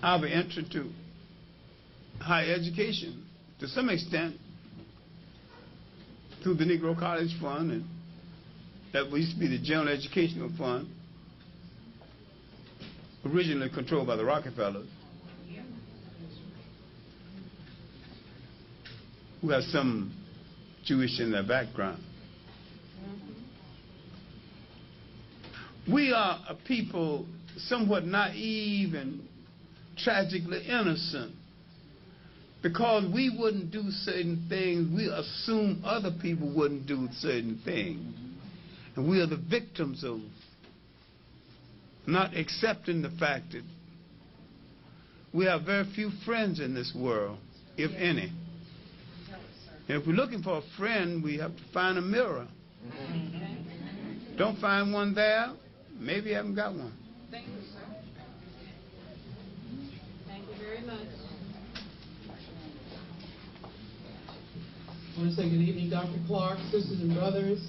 E: our entry to higher education to some extent through the Negro College Fund, and that used to be the General Educational Fund, originally controlled by the Rockefellers, who have some Jewish in their background. We are a people somewhat naive and tragically innocent. Because we wouldn't do certain things, we assume other people wouldn't do certain things. And we are the victims of not accepting the fact that we have very few friends in this world, if any. And if we're looking for a friend, we have to find a mirror. Don't find one there, maybe you haven't got one.
P: Thank you, sir. Thank you very much.
Q: I want to say good evening, Dr. Clarke, sisters and brothers.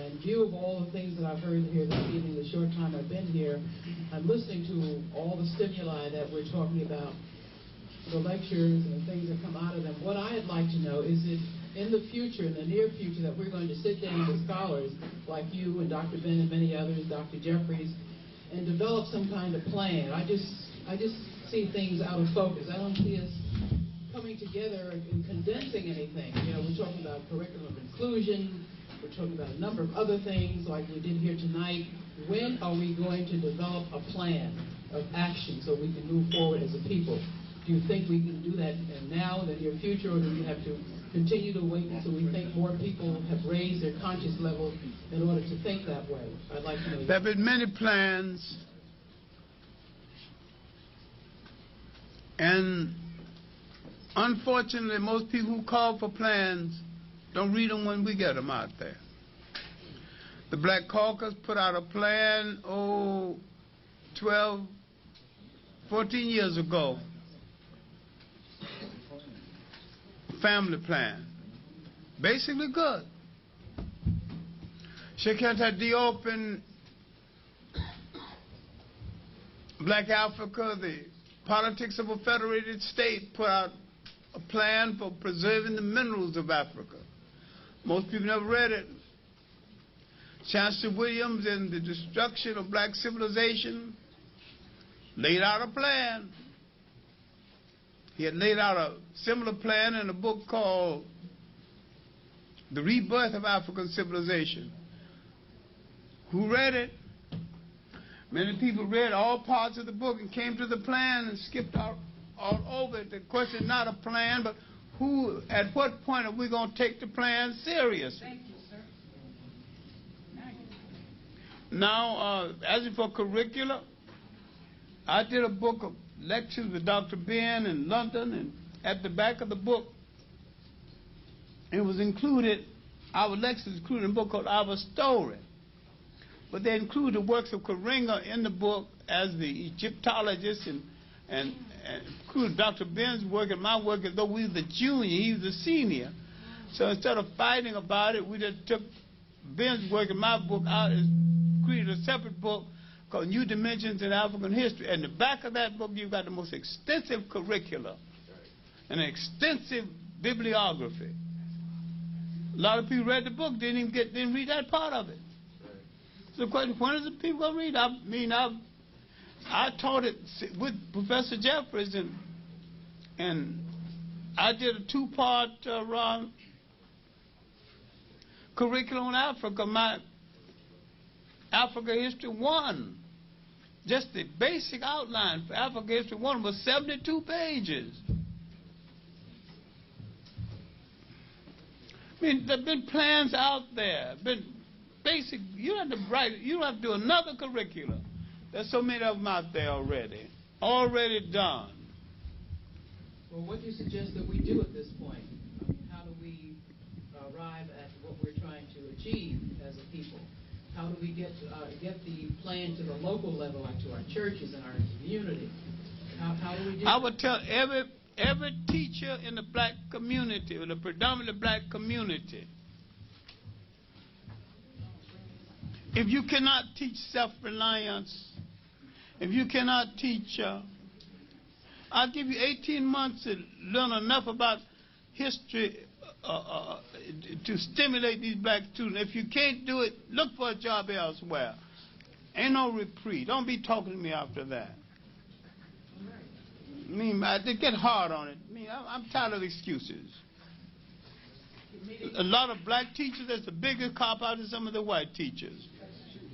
Q: In view of all the things that I've heard here this evening, the short time I've been here, I'm listening to all the stimuli that we're talking about, the lectures and the things that come out of them. What I'd like to know is if in the future, in the near future, that we're going to sit down with scholars like you and Dr. Ben and many others, Dr. Jeffries, and develop some kind of plan. I just see things out of focus. I don't see us coming together and condensing anything. You know, we're talking about curriculum inclusion, we're talking about a number of other things like we did here tonight. When are we going to develop a plan of action so we can move forward as a people? Do you think we can do that now in the near future, or do we have to continue to wait until we think more people have raised their conscious level in order to think that way? I'd like to know.
E: There have been many plans, and unfortunately, most people who call for plans don't read them when we get them out there. The Black Caucus put out a plan, 12, 14 years ago. Family plan. Basically good. Shekata Diop in Black Africa, the Politics of a Federated State, put out a plan for preserving the minerals of Africa. Most people never read it. Chancellor Williams in The Destruction of Black Civilization laid out a plan. He had laid out a similar plan in a book called The Rebirth of African Civilization. Who read it? Many people read all parts of the book and came to the plan and skipped out all over it. The question is not a plan, but who, at what point are we going to take the plan seriously?
M: Thank you, sir.
E: Now, as for curricula, I did a book of lectures with Dr. Ben in London, and at the back of the book, it was included, our lectures included a book called Our Story. But they included the works of Karinga in the book as the Egyptologist, and included Dr. Ben's work and my work as though we were the junior, he was the senior. So instead of fighting about it, we just took Ben's work and my book out and created a separate book called New Dimensions in African History. And in the back of that book, you've got the most extensive curricula and an extensive bibliography. A lot of people read the book, didn't read that part of it. So the question, when is the people going to read? I mean, I taught it with Professor Jeffries, and I did a 2-part curriculum on Africa. My Africa History 1, just the basic outline for Africa History 1 was 72 pages. I mean, there have been plans out there, been basic. You don't have to write. You don't have to do another curriculum. There's so many of them out there already done.
Q: Well, what do you suggest that we do at this point? I mean, how do we arrive at what we're trying to achieve as a people? How do we get the plan to the local level, like to our churches and our community? How do we do
E: I would tell every teacher in the black community, or the predominantly black community, if you cannot teach self-reliance, if you cannot teach, I'll give you 18 months to learn enough about history to stimulate these black students. If you can't do it, look for a job elsewhere. Ain't no reprieve. Don't be talking to me after that. I mean, they get hard on it. I mean, I'm tired of excuses. A lot of black teachers, that's the biggest cop-out than some of the white teachers.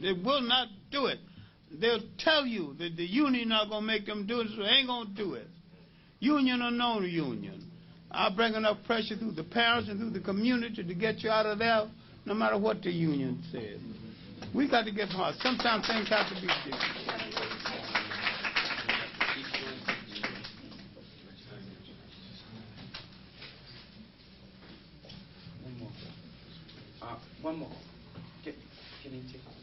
E: They will not do it. They'll tell you that the union not going to make them do it, so they ain't going to do it. Union or no union. I'll bring enough pressure through the parents and through the community to get you out of there, no matter what the union says. We got to get hard. Sometimes things have to be different.
R: One more. Can you take off?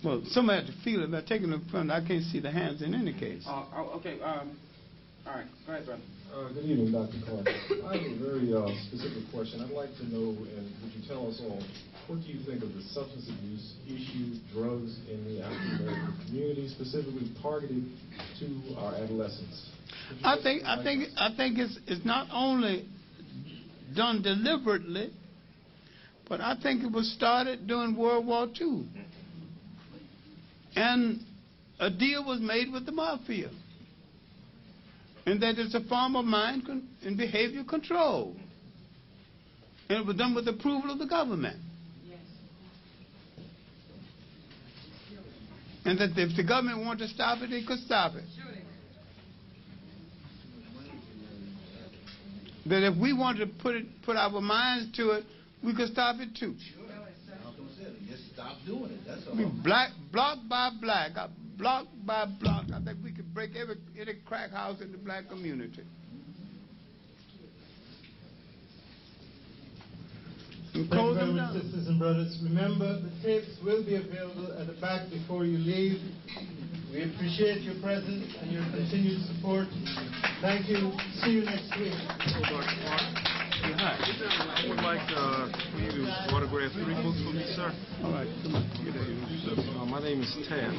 E: Well, somebody had to feel it. By taking them front, I can't see the hands in any case.
R: Okay. All right. Go ahead, brother.
S: Good evening, Dr. Clarke. I have a very specific question. I'd like to know, and would you tell us all, what do you think of the substance abuse issue, drugs in the African American community, specifically targeted to our adolescents?
E: I think it's not only done deliberately, but I think it was started during World War II. And a deal was made with the mafia. And that it's a form of mind and behavior control. And it was done with the approval of the government. Yes. And that if the government wanted to stop it, they could stop it. That if we wanted to put our minds to it, we could stop it too.
T: Just stop doing it. That's all.
E: I mean, block by block, I think we could break every crack house in the black community.
J: Thank you very much, sisters and brothers. Remember, the tapes will be available at the back before you leave. We appreciate your presence and your continued support. Thank you. See you next week.
U: I would like for you to autograph 3 books for me, sir.
E: All right, come on.
U: My name is Tam.